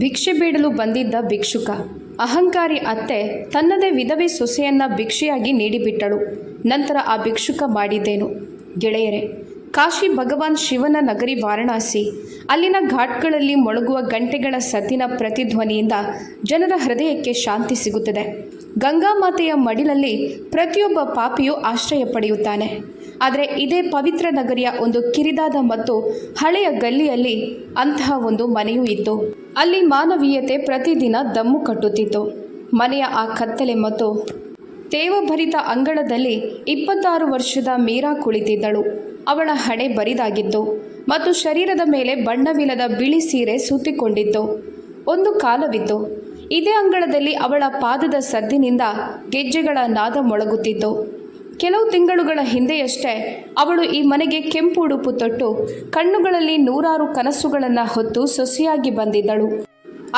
ಭಿಕ್ಷೆ ಬೇಡಲು ಬಂದಿದ್ದ ಭಿಕ್ಷುಕ. ಅಹಂಕಾರಿ ಅತ್ತೆ ತನ್ನದೇ ವಿಧವೆ ಸೊಸೆಯನ್ನ ಭಿಕ್ಷೆಯಾಗಿ ನೀಡಿಬಿಟ್ಟಳು. ನಂತರ ಆ ಭಿಕ್ಷುಕ ಮಾಡಿದ್ದೇನು? ಗೆಳೆಯರೇ, ಕಾಶಿ ಭಗವಾನ್ ಶಿವನ ನಗರಿ ವಾರಣಾಸಿ, ಅಲ್ಲಿನ ಘಾಟ್ಗಳಲ್ಲಿ ಮೊಳಗುವ ಗಂಟೆಗಳ ಸದ್ದಿನ ಪ್ರತಿಧ್ವನಿಯಿಂದ ಜನರ ಹೃದಯಕ್ಕೆ ಶಾಂತಿ ಸಿಗುತ್ತದೆ. ಗಂಗಾಮಾತೆಯ ಮಡಿಲಲ್ಲಿ ಪ್ರತಿಯೊಬ್ಬ ಪಾಪಿಯೂ ಆಶ್ರಯ ಪಡೆಯುತ್ತಾನೆ. ಆದರೆ ಇದೇ ಪವಿತ್ರ ನಗರಿಯ ಒಂದು ಕಿರಿದಾದ ಮತ್ತು ಹಳೆಯ ಗಲ್ಲಿಯಲ್ಲಿ ಅಂತಹ ಒಂದು ಮನೆಯೂ ಇತ್ತು. ಅಲ್ಲಿ ಮಾನವೀಯತೆ ಪ್ರತಿದಿನ ದಮ್ಮು ಕಟ್ಟುತ್ತಿತ್ತು. ಮನೆಯ ಆ ಕತ್ತಲೆ ಮತ್ತು ತೇವಭರಿತ ಅಂಗಳದಲ್ಲಿ 26 ವರ್ಷದ ಮೀರಾ ಕುಳಿತಿದ್ದಳು. ಅವಳ ಹಣೆ ಬರಿದಾಗಿತ್ತು ಮತ್ತು ಶರೀರದ ಮೇಲೆ ಬಣ್ಣವಿಲ್ಲದ ಬಿಳಿ ಸೀರೆ ಸುತ್ತಿಕೊಂಡಿತ್ತು. ಒಂದು ಕಾಲವಿತ್ತು. ಇದೇ ಅಂಗಳದಲ್ಲಿ ಅವಳ ಪಾದದ ಸದ್ದಿನಿಂದ ಗೆಜ್ಜೆಗಳ ನಾದ ಮೊಳಗುತ್ತಿತ್ತು. ಕೆಲವು ತಿಂಗಳುಗಳ ಹಿಂದೆಯಷ್ಟೇ ಅವಳು ಈ ಮನೆಗೆ ಕೆಂಪು ಉಡುಪು ತೊಟ್ಟು ಕಣ್ಣುಗಳಲ್ಲಿ ನೂರಾರು ಕನಸುಗಳನ್ನು ಹೊತ್ತು ಸೊಸೆಯಾಗಿ ಬಂದಿದ್ದಳು.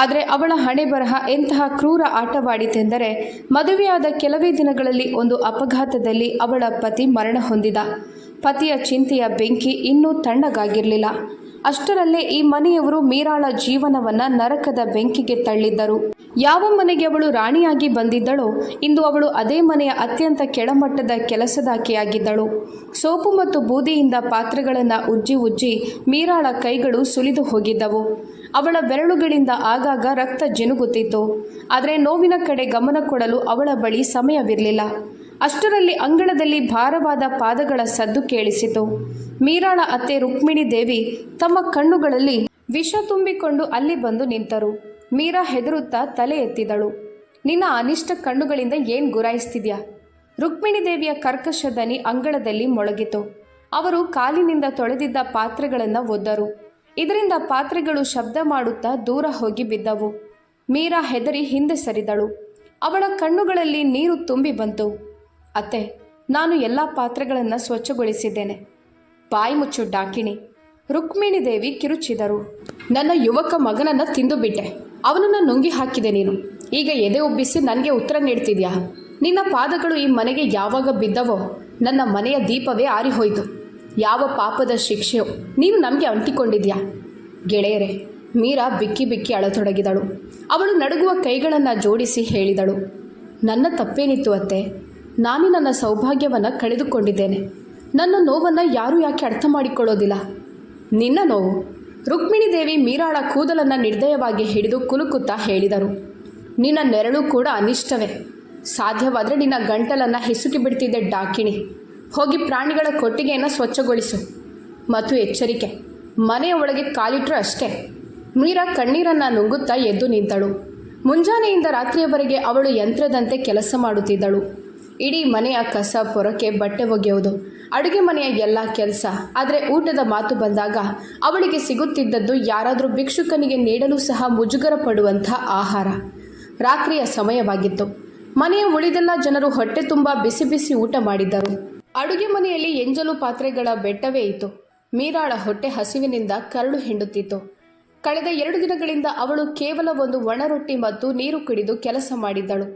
ಆದರೆ ಅವಳ ಹಣೆ ಬರಹ ಎಂತಹ ಕ್ರೂರ ಆಟವಾಡಿತೆಂದರೆ, ಮದುವೆಯಾದ ಕೆಲವೇ ದಿನಗಳಲ್ಲಿ ಒಂದು ಅಪಘಾತದಲ್ಲಿ ಅವಳ ಪತಿ ಮರಣ ಹೊಂದಿದ. ಪತಿಯ ಚಿಂತೆಯ ಬೆಂಕಿ ಇನ್ನೂ ತಣ್ಣಗಾಗಿರಲಿಲ್ಲ. ಅಷ್ಟರಲ್ಲೇ ಈ ಮನೆಯವರು ಮೀರಾಳ ಜೀವನವನ್ನು ನರಕದ ಬೆಂಕಿಗೆ ತಳ್ಳಿದ್ದರು. ಯಾವ ಮನೆಗೆ ಅವಳು ರಾಣಿಯಾಗಿ ಬಂದಿದ್ದಳೋ, ಇಂದು ಅವಳು ಅದೇ ಮನೆಯ ಅತ್ಯಂತ ಕೆಳಮಟ್ಟದ ಕೆಲಸದಾಕೆಯಾಗಿದ್ದಳು. ಸೋಪು ಮತ್ತು ಬೂದಿಯಿಂದ ಪಾತ್ರೆಗಳನ್ನು ಉಜ್ಜಿ ಉಜ್ಜಿ ಮೀರಾಳ ಕೈಗಳು ಸುಲಿದು ಹೋಗಿದ್ದವು. ಅವಳ ಬೆರಳುಗಳಿಂದ ಆಗಾಗ ರಕ್ತ ಜಿನುಗುತ್ತಿತ್ತು. ಆದರೆ ನೋವಿನ ಕಡೆ ಗಮನ ಕೊಡಲು ಅವಳ ಬಳಿ ಸಮಯವಿರಲಿಲ್ಲ. ಅಷ್ಟರಲ್ಲಿ ಅಂಗಳದಲ್ಲಿ ಭಾರವಾದ ಪಾದಗಳ ಸದ್ದು ಕೇಳಿಸಿತು. ಮೀರಾಳ ಅತ್ತೆ ರುಕ್ಮಿಣಿ ದೇವಿ ತಮ್ಮ ಕಣ್ಣುಗಳಲ್ಲಿ ವಿಷ ತುಂಬಿಕೊಂಡು ಅಲ್ಲಿ ಬಂದು ನಿಂತರು. ಮೀರಾ ಹೆದರುತ್ತಾ ತಲೆ ಎತ್ತಿದಳು. ನಿನ್ನ ಅನಿಷ್ಟ ಕಣ್ಣುಗಳಿಂದ ಏನು ಗುರಾಯಿಸ್ತಿದ್ಯಾ? ರುಕ್ಮಿಣಿ ದೇವಿಯ ಕರ್ಕಶ ದನಿ ಅಂಗಳದಲ್ಲಿ ಮೊಳಗಿತು. ಅವರು ಕಾಲಿನಿಂದ ತೊಳೆದಿದ್ದ ಪಾತ್ರೆಗಳನ್ನು ಒದ್ದರು. ಇದರಿಂದ ಪಾತ್ರೆಗಳು ಶಬ್ದ ಮಾಡುತ್ತಾ ದೂರ ಹೋಗಿ ಬಿದ್ದವು. ಮೀರಾ ಹೆದರಿ ಹಿಂದೆ ಸರಿದಳು. ಅವಳ ಕಣ್ಣುಗಳಲ್ಲಿ ನೀರು ತುಂಬಿ ಬಂತು. ಅತ್ತೆ, ನಾನು ಎಲ್ಲ ಪಾತ್ರೆಗಳನ್ನು ಸ್ವಚ್ಛಗೊಳಿಸಿದ್ದೇನೆ. ಬಾಯಿ ಮುಚ್ಚು ಡಾಕಿಣಿ, ರುಕ್ಮಿಣಿ ದೇವಿ ಕಿರುಚಿದರು. ನನ್ನ ಯುವಕ ಮಗನನ್ನು ತಿಂದುಬಿಟ್ಟೆ. ಅವನನ್ನು ನುಂಗಿ ಹಾಕಿದೆ ನೀನು. ಈಗ ಎದೆ ಉಬ್ಬಿಸಿ ನನಗೆ ಉತ್ತರ ನೀಡ್ತಿದ್ಯಾ? ನಿನ್ನ ಪಾದಗಳು ಈ ಮನೆಗೆ ಯಾವಾಗ ಬಿದ್ದವೋ ನನ್ನ ಮನೆಯ ದೀಪವೇ ಆರಿಹೋಯಿತು. ಯಾವ ಪಾಪದ ಶಿಕ್ಷೆಯೋ ನೀನು ನಮಗೆ ಅಂಟಿಕೊಂಡಿದ್ಯಾ? ಗೆಳೆಯರೇ, ಮೀರಾ ಬಿಕ್ಕಿ ಬಿಕ್ಕಿ ಅಳತೊಡಗಿದಳು. ಅವಳು ನಡುಗುವ ಕೈಗಳನ್ನು ಜೋಡಿಸಿ ಹೇಳಿದಳು, ನನ್ನ ತಪ್ಪೇನಿತ್ತು ಅತ್ತೆ? ನಾನು ನನ್ನ ಸೌಭಾಗ್ಯವನ್ನು ಕಳೆದುಕೊಂಡಿದ್ದೇನೆ. ನನ್ನ ನೋವನ್ನು ಯಾರೂ ಯಾಕೆ ಅರ್ಥ ಮಾಡಿಕೊಳ್ಳೋದಿಲ್ಲ? ನಿನ್ನ ನೋವು? ರುಕ್ಮಿಣಿ ದೇವಿ ಮೀರಾಳ ಕೂದಲನ್ನು ನಿರ್ದಯವಾಗಿ ಹಿಡಿದು ಕುಲುಕುತ್ತಾ ಹೇಳಿದರು. ನಿನ್ನ ನೆರಳು ಕೂಡ ಅನಿಷ್ಟವೇ. ಸಾಧ್ಯವಾದರೆ ನಿನ್ನ ಗಂಟಲನ್ನು ಹಿಸುಕಿ ಬಿಡ್ತಿದ್ದೆ ಡಾಕಿಣಿ. ಹೋಗಿ ಪ್ರಾಣಿಗಳ ಕೊಟ್ಟಿಗೆಯನ್ನು ಸ್ವಚ್ಛಗೊಳಿಸು. ಮತ್ತು ಎಚ್ಚರಿಕೆ, ಮನೆಯ ಒಳಗೆ ಕಾಲಿಟ್ಟರು ಅಷ್ಟೇ. ಮೀರಾ ಕಣ್ಣೀರನ್ನು ನುಂಗುತ್ತಾ ಎದ್ದು ನಿಂತಳು. ಮುಂಜಾನೆಯಿಂದ ರಾತ್ರಿಯವರೆಗೆ ಅವಳು ಯಂತ್ರದಂತೆ ಕೆಲಸ ಮಾಡುತ್ತಿದ್ದಳು. ಇಡೀ ಮನೆಯ ಕಸ ಪೊರಕೆ, ಬಟ್ಟೆ ಒಗೆಯುವುದು, ಅಡುಗೆ ಮನೆಯ ಎಲ್ಲ ಕೆಲಸ. ಆದರೆ ಊಟದ ಮಾತು ಬಂದಾಗ ಅವಳಿಗೆ ಸಿಗುತ್ತಿದ್ದದ್ದು ಯಾರಾದರೂ ಭಿಕ್ಷುಕನಿಗೆ ನೀಡಲು ಸಹ ಮುಜುಗರ ಪಡುವಂಥ ಆಹಾರ. ರಾತ್ರಿಯ ಸಮಯವಾಗಿತ್ತು. ಮನೆಯ ಉಳಿದೆಲ್ಲ ಜನರು ಹೊಟ್ಟೆ ತುಂಬ ಬಿಸಿ ಬಿಸಿ ಊಟ ಮಾಡಿದ್ದರು. ಅಡುಗೆ ಮನೆಯಲ್ಲಿ ಎಂಜಲು ಪಾತ್ರೆಗಳ ಬೆಟ್ಟವೇ ಇತ್ತು. ಮೀರಾಳ ಹೊಟ್ಟೆ ಹಸಿವಿನಿಂದ ಕರಳು ಹಿಂಡುತ್ತಿತ್ತು. ಕಳೆದ 2 ದಿನಗಳಿಂದ ಅವಳು ಕೇವಲ ಒಂದು ಒಣ ರೊಟ್ಟಿ ಮತ್ತು ನೀರು ಕುಡಿದು ಕೆಲಸ ಮಾಡಿದ್ದಳು.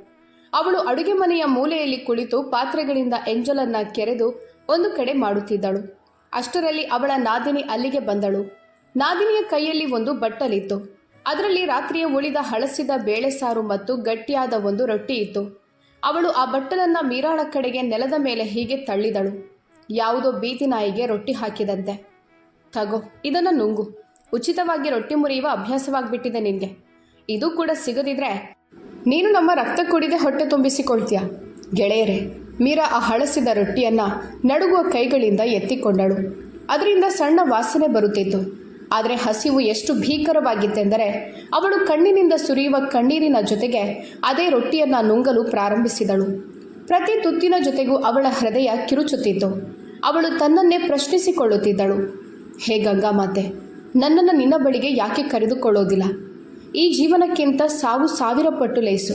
ಅವಳು ಅಡುಗೆ ಮನೆಯ ಮೂಲೆಯಲ್ಲಿ ಕುಳಿತು ಪಾತ್ರೆಗಳಿಂದ ಎಂಜಲನ್ನು ಕೆರೆದು ಒಂದು ಕಡೆ ಮಾಡುತ್ತಿದ್ದಳು. ಅಷ್ಟರಲ್ಲಿ ಅವಳ ನಾದಿನಿ ಅಲ್ಲಿಗೆ ಬಂದಳು. ನಾದಿನಿಯ ಕೈಯಲ್ಲಿ ಒಂದು ಬಟ್ಟಲಿತ್ತು. ಅದರಲ್ಲಿ ರಾತ್ರಿಯ ಉಳಿದ ಹಳಸಿದ ಬೇಳೆ ಸಾರು ಮತ್ತು ಗಟ್ಟಿಯಾದ ಒಂದು ರೊಟ್ಟಿ ಇತ್ತು. ಅವಳು ಆ ಬಟ್ಟಲನ್ನು ಮೀರಾಳ ಕಡೆಗೆ ನೆಲದ ಮೇಲೆ ಹೀಗೆ ತಳ್ಳಿದಳು, ಯಾವುದೋ ಬೀದಿ ನಾಯಿಗೆ ರೊಟ್ಟಿ ಹಾಕಿದಂತೆ. ತಗೋ, ಇದನ್ನು ನುಂಗು. ಉಚಿತವಾಗಿ ರೊಟ್ಟಿ ಮುರಿಯುವ ಅಭ್ಯಾಸವಾಗಿಬಿಟ್ಟಿದೆ ನಿನಗೆ. ಇದು ಕೂಡ ಸಿಗದಿದ್ರೆ ನೀನು ನಮ್ಮ ರಕ್ತ ಕುಡಿದೆ ಹೊಟ್ಟೆ ತುಂಬಿಸಿಕೊಳ್ತೀಯ. ಗೆಳೆಯರೇ, ಮೀರಾ ಆ ಹಳಸಿದ ರೊಟ್ಟಿಯನ್ನು ನಡುಗುವ ಕೈಗಳಿಂದ ಎತ್ತಿಕೊಂಡಳು. ಅದರಿಂದ ಸಣ್ಣ ವಾಸನೆ ಬರುತ್ತಿತ್ತು. ಆದರೆ ಹಸಿವು ಎಷ್ಟು ಭೀಕರವಾಗಿತ್ತೆಂದರೆ ಅವಳು ಕಣ್ಣಿನಿಂದ ಸುರಿಯುವ ಕಣ್ಣೀರಿನ ಜೊತೆಗೆ ಅದೇ ರೊಟ್ಟಿಯನ್ನು ನುಂಗಲು ಪ್ರಾರಂಭಿಸಿದಳು. ಪ್ರತಿ ತುತ್ತಿನ ಜೊತೆಗೂ ಅವಳ ಹೃದಯ ಕಿರುಚುತ್ತಿತ್ತು. ಅವಳು ತನ್ನನ್ನೇ ಪ್ರಶ್ನಿಸಿಕೊಳ್ಳುತ್ತಿದ್ದಳು, ಹೇ ಗಂಗಾಮಾತೆ, ನನ್ನನ್ನು ನಿನ್ನ ಬಳಿಗೆ ಯಾಕೆ ಕರೆದುಕೊಳ್ಳೋದಿಲ್ಲ? ಈ ಜೀವನಕ್ಕಿಂತ ಸಾವು 1000 ಪಟ್ಟು ಲೇಸು.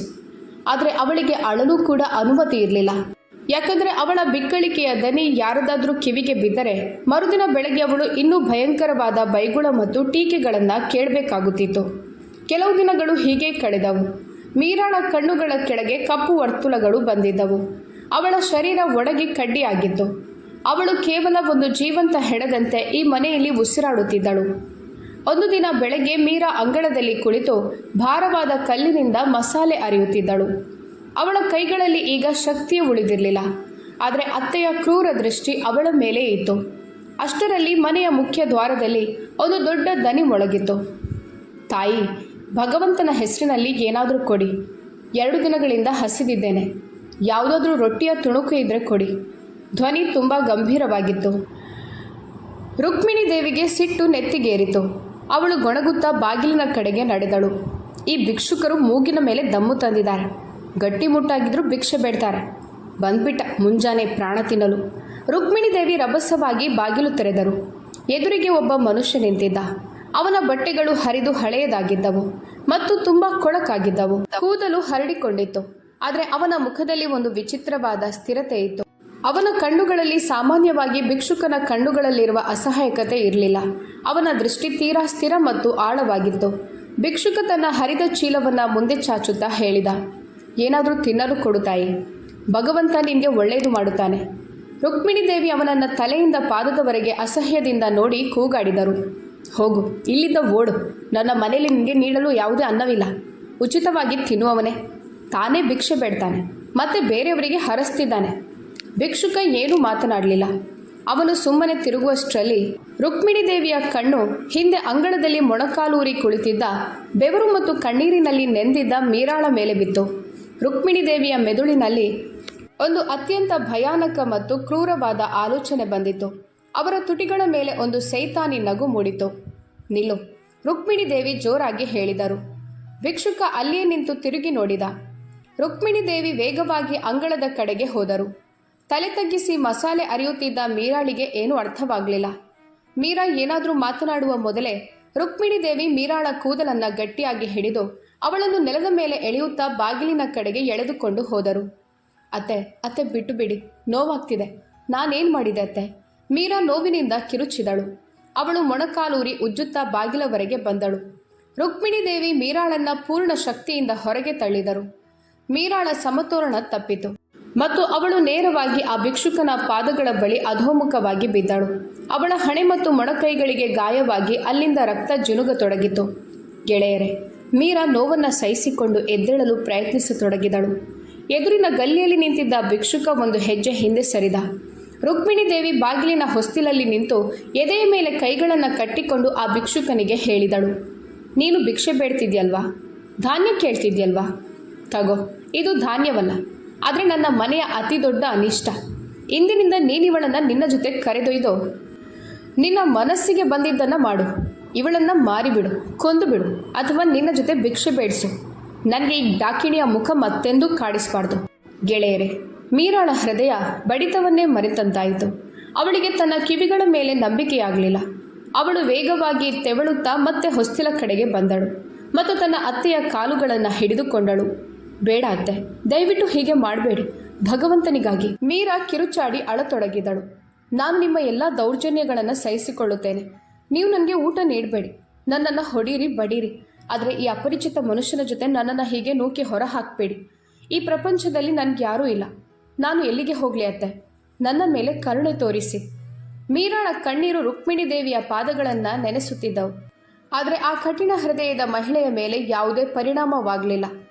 ಆದರೆ ಅವಳಿಗೆ ಅಳಲು ಕೂಡ ಅನುಮತಿ ಇರಲಿಲ್ಲ. ಯಾಕಂದರೆ ಅವಳ ಬಿಕ್ಕಳಿಕೆಯ ದನಿ ಯಾರದಾದರೂ ಕಿವಿಗೆ ಬಿದ್ದರೆ ಮರುದಿನ ಬೆಳಗ್ಗೆ ಅವಳು ಇನ್ನೂ ಭಯಂಕರವಾದ ಬೈಗುಳ ಮತ್ತು ಟೀಕೆಗಳನ್ನು ಕೇಳಬೇಕಾಗುತ್ತಿತ್ತು. ಕೆಲವು ದಿನಗಳು ಹೀಗೆ ಕಳೆದವು. ಮೀರಾಳ ಕಣ್ಣುಗಳ ಕೆಳಗೆ ಕಪ್ಪು ವರ್ತುಲಗಳು ಬಂದಿದ್ದವು. ಅವಳ ಶರೀರ ಒಣಗಿ ಕಡ್ಡಿಯಾಗಿತ್ತು. ಅವಳು ಕೇವಲ ಒಂದು ಜೀವಂತ ಹೆಣದಂತೆ ಈ ಮನೆಯಲ್ಲಿ ಉಸಿರಾಡುತ್ತಿದ್ದಳು. ಒಂದು ದಿನ ಬೆಳಗ್ಗೆ ಮೀರಾ ಅಂಗಳದಲ್ಲಿ ಕುಳಿತು ಭಾರವಾದ ಕಲ್ಲಿನಿಂದ ಮಸಾಲೆ ಅರಿಯುತ್ತಿದ್ದಳು. ಅವಳ ಕೈಗಳಲ್ಲಿ ಈಗ ಶಕ್ತಿಯೇ ಉಳಿದಿರಲಿಲ್ಲ. ಆದರೆ ಅತ್ತೆಯ ಕ್ರೂರ ದೃಷ್ಟಿ ಅವಳ ಮೇಲೆ ಇತ್ತು. ಅಷ್ಟರಲ್ಲಿ ಮನೆಯ ಮುಖ್ಯ ದ್ವಾರದಲ್ಲಿ ಒಂದು ದೊಡ್ಡ ದನಿ ಮೊಳಗಿತ್ತು. ತಾಯಿ, ಭಗವಂತನ ಹೆಸರಿನಲ್ಲಿ ಏನಾದರೂ ಕೊಡಿ. 2 ದಿನಗಳಿಂದ ಹಸಿದಿದ್ದೇನೆ. ಯಾವುದಾದ್ರೂ ರೊಟ್ಟಿಯ ತುಣುಕು ಇದ್ದರೆ ಕೊಡಿ. ಧ್ವನಿ ತುಂಬ ಗಂಭೀರವಾಗಿತ್ತು. ರುಕ್ಮಿಣಿ ದೇವಿಗೆ ಸಿಟ್ಟು ನೆತ್ತಿಗೇರಿತು. ಅವಳು ಗೊಣಗುತ್ತಾ ಬಾಗಿಲಿನ ಕಡೆಗೆ ನಡೆದಳು. ಈ ಭಿಕ್ಷುಕರು ಮೂಗಿನ ಮೇಲೆ ದಮ್ಮು ತಂದಿದ್ದಾರೆ. ಗಟ್ಟಿಮುಟ್ಟಾಗಿದ್ದರೂ ಭಿಕ್ಷೆ ಬೇಡ್ತಾರೆ. ಬಂದ್ಬಿಟ್ಟ ಮುಂಜಾನೆ ಪ್ರಾಣ ತಿನ್ನಲು. ರುಕ್ಮಿಣಿ ದೇವಿ ರಭಸವಾಗಿ ಬಾಗಿಲು ತೆರೆದರು. ಎದುರಿಗೆ ಒಬ್ಬ ಮನುಷ್ಯ ನಿಂತಿದ್ದ. ಅವನ ಬಟ್ಟೆಗಳು ಹರಿದು ಹಳೆಯದಾಗಿದ್ದವು ಮತ್ತು ತುಂಬ ಕೊಳಕಾಗಿದ್ದವು. ಕೂದಲು ಹರಡಿಕೊಂಡಿತ್ತು. ಆದರೆ ಅವನ ಮುಖದಲ್ಲಿ ಒಂದು ವಿಚಿತ್ರವಾದ ಸ್ಥಿರತೆ ಇತ್ತು. ಅವನ ಕಣ್ಣುಗಳಲ್ಲಿ ಸಾಮಾನ್ಯವಾಗಿ ಭಿಕ್ಷುಕನ ಕಣ್ಣುಗಳಲ್ಲಿರುವ ಅಸಹಾಯಕತೆ ಇರಲಿಲ್ಲ. ಅವನ ದೃಷ್ಟಿ ತೀರಾ ಸ್ಥಿರ ಮತ್ತು ಆಳವಾಗಿತ್ತು. ಭಿಕ್ಷುಕ ತನ್ನ ಹರಿದ ಚೀಲವನ್ನು ಮುಂದೆ ಚಾಚುತ್ತಾ ಹೇಳಿದ, ಏನಾದರೂ ತಿನ್ನಲು ಕೊಡು ತಾಯಿ. ಭಗವಂತ ನಿನಗೆ ಒಳ್ಳೆಯದು ಮಾಡುತ್ತಾನೆ. ರುಕ್ಮಿಣಿ ದೇವಿ ಅವನನ್ನು ತಲೆಯಿಂದ ಪಾದದವರೆಗೆ ಅಸಹ್ಯದಿಂದ ನೋಡಿ ಕೂಗಾಡಿದರು. ಹೋಗು, ಇಲ್ಲಿಂದ ಓಡು. ನನ್ನ ಮನೆಯಲ್ಲಿ ನಿನಗೆ ನೀಡಲು ಯಾವುದೇ ಅನ್ನವಿಲ್ಲ. ಉಚಿತವಾಗಿ ತಿನ್ನುವವನೇ. ತಾನೇ ಭಿಕ್ಷೆ ಬೇಡ್ತಾನೆ, ಮತ್ತೆ ಬೇರೆಯವರಿಗೆ ಹರಸ್ತಿದ್ದಾನೆ. ಭಿಕ್ಷುಕ ಏನೂ ಮಾತನಾಡಲಿಲ್ಲ. ಅವನು ಸುಮ್ಮನೆ ತಿರುಗುವಷ್ಟರಲ್ಲಿ ರುಕ್ಮಿಣಿ ದೇವಿಯ ಕಣ್ಣು ಹಿಂದೆ ಅಂಗಳದಲ್ಲಿ ಮೊಣಕಾಲೂರಿ ಕುಳಿತಿದ್ದ, ಬೆವರು ಮತ್ತು ಕಣ್ಣೀರಿನಲ್ಲಿ ನೆಂದಿದ್ದ ಮೀರಾಳ ಮೇಲೆ ಬಿತ್ತು. ರುಕ್ಮಿಣಿ ದೇವಿಯ ಮೆದುಳಿನಲ್ಲಿ ಒಂದು ಅತ್ಯಂತ ಭಯಾನಕ ಮತ್ತು ಕ್ರೂರವಾದ ಆಲೋಚನೆ ಬಂದಿತು. ಅವರ ತುಟಿಗಳ ಮೇಲೆ ಒಂದು ಸೈತಾನಿ ನಗು ಮೂಡಿತು. ನಿಲ್ಲು, ರುಕ್ಮಿಣಿ ದೇವಿ ಜೋರಾಗಿ ಹೇಳಿದರು. ಭಿಕ್ಷುಕ ಅಲ್ಲಿಯೇ ನಿಂತು ತಿರುಗಿ ನೋಡಿದ. ರುಕ್ಮಿಣಿ ದೇವಿ ವೇಗವಾಗಿ ಅಂಗಳದ ಕಡೆಗೆ ಹೋದರು. ತಲೆ ತಗ್ಗಿಸಿ ಮಸಾಲೆ ಅರಿಯುತ್ತಿದ್ದ ಮೀರಾಳಿಗೆ ಏನೂ ಅರ್ಥವಾಗಲಿಲ್ಲ. ಮೀರಾ ಏನಾದರೂ ಮಾತನಾಡುವ ಮೊದಲೇ ರುಕ್ಮಿಣಿ ದೇವಿ ಮೀರಾಳ ಕೂದಲನ್ನು ಗಟ್ಟಿಯಾಗಿ ಹಿಡಿದು ಅವಳನ್ನು ನೆಲದ ಮೇಲೆ ಎಳೆಯುತ್ತಾ ಬಾಗಿಲಿನ ಕಡೆಗೆ ಎಳೆದುಕೊಂಡು ಹೋದರು. ಅತ್ತೆ, ಅತ್ತೆ ಬಿಟ್ಟು ಬಿಡಿ, ನೋವಾಗ್ತಿದೆ. ನಾನೇನು ಮಾಡಿದೆ ಅತ್ತೆ? ಮೀರಾ ನೋವಿನಿಂದ ಕಿರುಚಿದಳು. ಅವಳು ಮೊಣಕಾಲೂರಿ ಉಜ್ಜುತ್ತಾ ಬಾಗಿಲವರೆಗೆ ಬಂದಳು. ರುಕ್ಮಿಣಿ ದೇವಿ ಮೀರಾಳನ್ನ ಪೂರ್ಣ ಶಕ್ತಿಯಿಂದ ಹೊರಗೆ ತಳ್ಳಿದರು. ಮೀರಾಳ ಸಮತೋಲನ ತಪ್ಪಿತು ಮತ್ತು ಅವಳು ನೇರವಾಗಿ ಆ ಭಿಕ್ಷುಕನ ಪಾದಗಳ ಬಳಿ ಅಧೋಮುಖವಾಗಿ ಬಿದ್ದಳು. ಅವಳ ಹಣೆ ಮತ್ತು ಮೊಣಕೈಗಳಿಗೆ ಗಾಯವಾಗಿ ಅಲ್ಲಿಂದ ರಕ್ತ ಜಿನುಗತೊಡಗಿತು. ಗೆಳೆಯರೇ, ಮೀರಾ ನೋವನ್ನು ಸಹಿಸಿಕೊಂಡು ಎದ್ದೇಳಲು ಪ್ರಯತ್ನಿಸತೊಡಗಿದಳು. ಎದುರಿನ ಗಲ್ಲಿಯಲ್ಲಿ ನಿಂತಿದ್ದ ಭಿಕ್ಷುಕ ಒಂದು ಹೆಜ್ಜೆ ಹಿಂದೆ ಸರಿದ. ರುಕ್ಮಿಣಿ ದೇವಿ ಬಾಗಿಲಿನ ಹೊಸ್ತಿಲಲ್ಲಿ ನಿಂತು ಎದೆಯ ಮೇಲೆ ಕೈಗಳನ್ನು ಕಟ್ಟಿಕೊಂಡು ಆ ಭಿಕ್ಷುಕನಿಗೆ ಹೇಳಿದಳು, ನೀನು ಭಿಕ್ಷೆ ಬೇಡ್ತಿದ್ಯಲ್ವಾ? ಧಾನ್ಯ ಕೇಳ್ತಿದ್ಯಲ್ವಾ? ತಗೋ, ಇದು ಧಾನ್ಯವಲ್ಲ, ಆದರೆ ನನ್ನ ಮನೆಯ ಅತಿ ದೊಡ್ಡ ಅನಿಷ್ಟ. ಇಂದಿನಿಂದ ನೀನಿವಳನ್ನು ನಿನ್ನ ಜೊತೆ ಕರೆದೊಯ್ದು ನಿನ್ನ ಮನಸ್ಸಿಗೆ ಬಂದಿದ್ದನ್ನು ಮಾಡು. ಇವಳನ್ನು ಮಾರಿಬಿಡು, ಕೊಂದು ಬಿಡು, ಅಥವಾ ನಿನ್ನ ಜೊತೆ ಭಿಕ್ಷೆ ಬೇಡಿಸು. ನನಗೆ ಈ ಡಾಕಿಣಿಯ ಮುಖ ಮತ್ತೆಂದೂ ಕಾಡಿಸಬಾರ್ದು. ಗೆಳೆಯರೇ, ಮೀರಾಳ ಹೃದಯ ಬಡಿತವನ್ನೇ ಮರೆತಂತಾಯಿತು. ಅವಳಿಗೆ ತನ್ನ ಕಿವಿಗಳ ಮೇಲೆ ನಂಬಿಕೆಯಾಗಲಿಲ್ಲ. ಅವಳು ವೇಗವಾಗಿ ತೆವಳುತ್ತಾ ಮತ್ತೆ ಹೊಸ್ತಿಲ ಕಡೆಗೆ ಬಂದಳು ಮತ್ತು ತನ್ನ ಅತ್ತೆಯ ಕಾಲುಗಳನ್ನು ಹಿಡಿದುಕೊಂಡಳು. ಬೇಡ ಅತ್ತೆ, ದಯವಿಟ್ಟು ಹೀಗೆ ಮಾಡಬೇಡಿ, ಭಗವಂತನಿಗಾಗಿ. ಮೀರಾ ಕಿರುಚಾಡಿ ಅಳತೊಡಗಿದಳು. ನಾನು ನಿಮ್ಮ ಎಲ್ಲ ದೌರ್ಜನ್ಯಗಳನ್ನು ಸಹಿಸಿಕೊಳ್ಳುತ್ತೇನೆ. ನೀವು ನನಗೆ ಊಟ ನೀಡಬೇಡಿ, ನನ್ನನ್ನು ಹೊಡೀರಿ, ಬಡೀರಿ, ಆದರೆ ಈ ಅಪರಿಚಿತ ಮನುಷ್ಯನ ಜೊತೆ ನನ್ನನ್ನು ಹೀಗೆ ನೂಕಿ ಹೊರ ಹಾಕಬೇಡಿ. ಈ ಪ್ರಪಂಚದಲ್ಲಿ ನನಗೆ ಯಾರೂ ಇಲ್ಲ. ನಾನು ಎಲ್ಲಿಗೆ ಹೋಗಲಿ ಅತ್ತೆ? ನನ್ನ ಮೇಲೆ ಕರುಣೆ ತೋರಿಸಿ. ಮೀರಾಳ ಕಣ್ಣೀರು ರುಕ್ಮಿಣಿ ದೇವಿಯ ಪಾದಗಳನ್ನು ನೆನೆಸುತ್ತಿದ್ದವು. ಆದರೆ ಆ ಕಠಿಣ ಹೃದಯದ ಮಹಿಳೆಯ ಮೇಲೆ ಯಾವುದೇ ಪರಿಣಾಮವಾಗಲಿಲ್ಲ.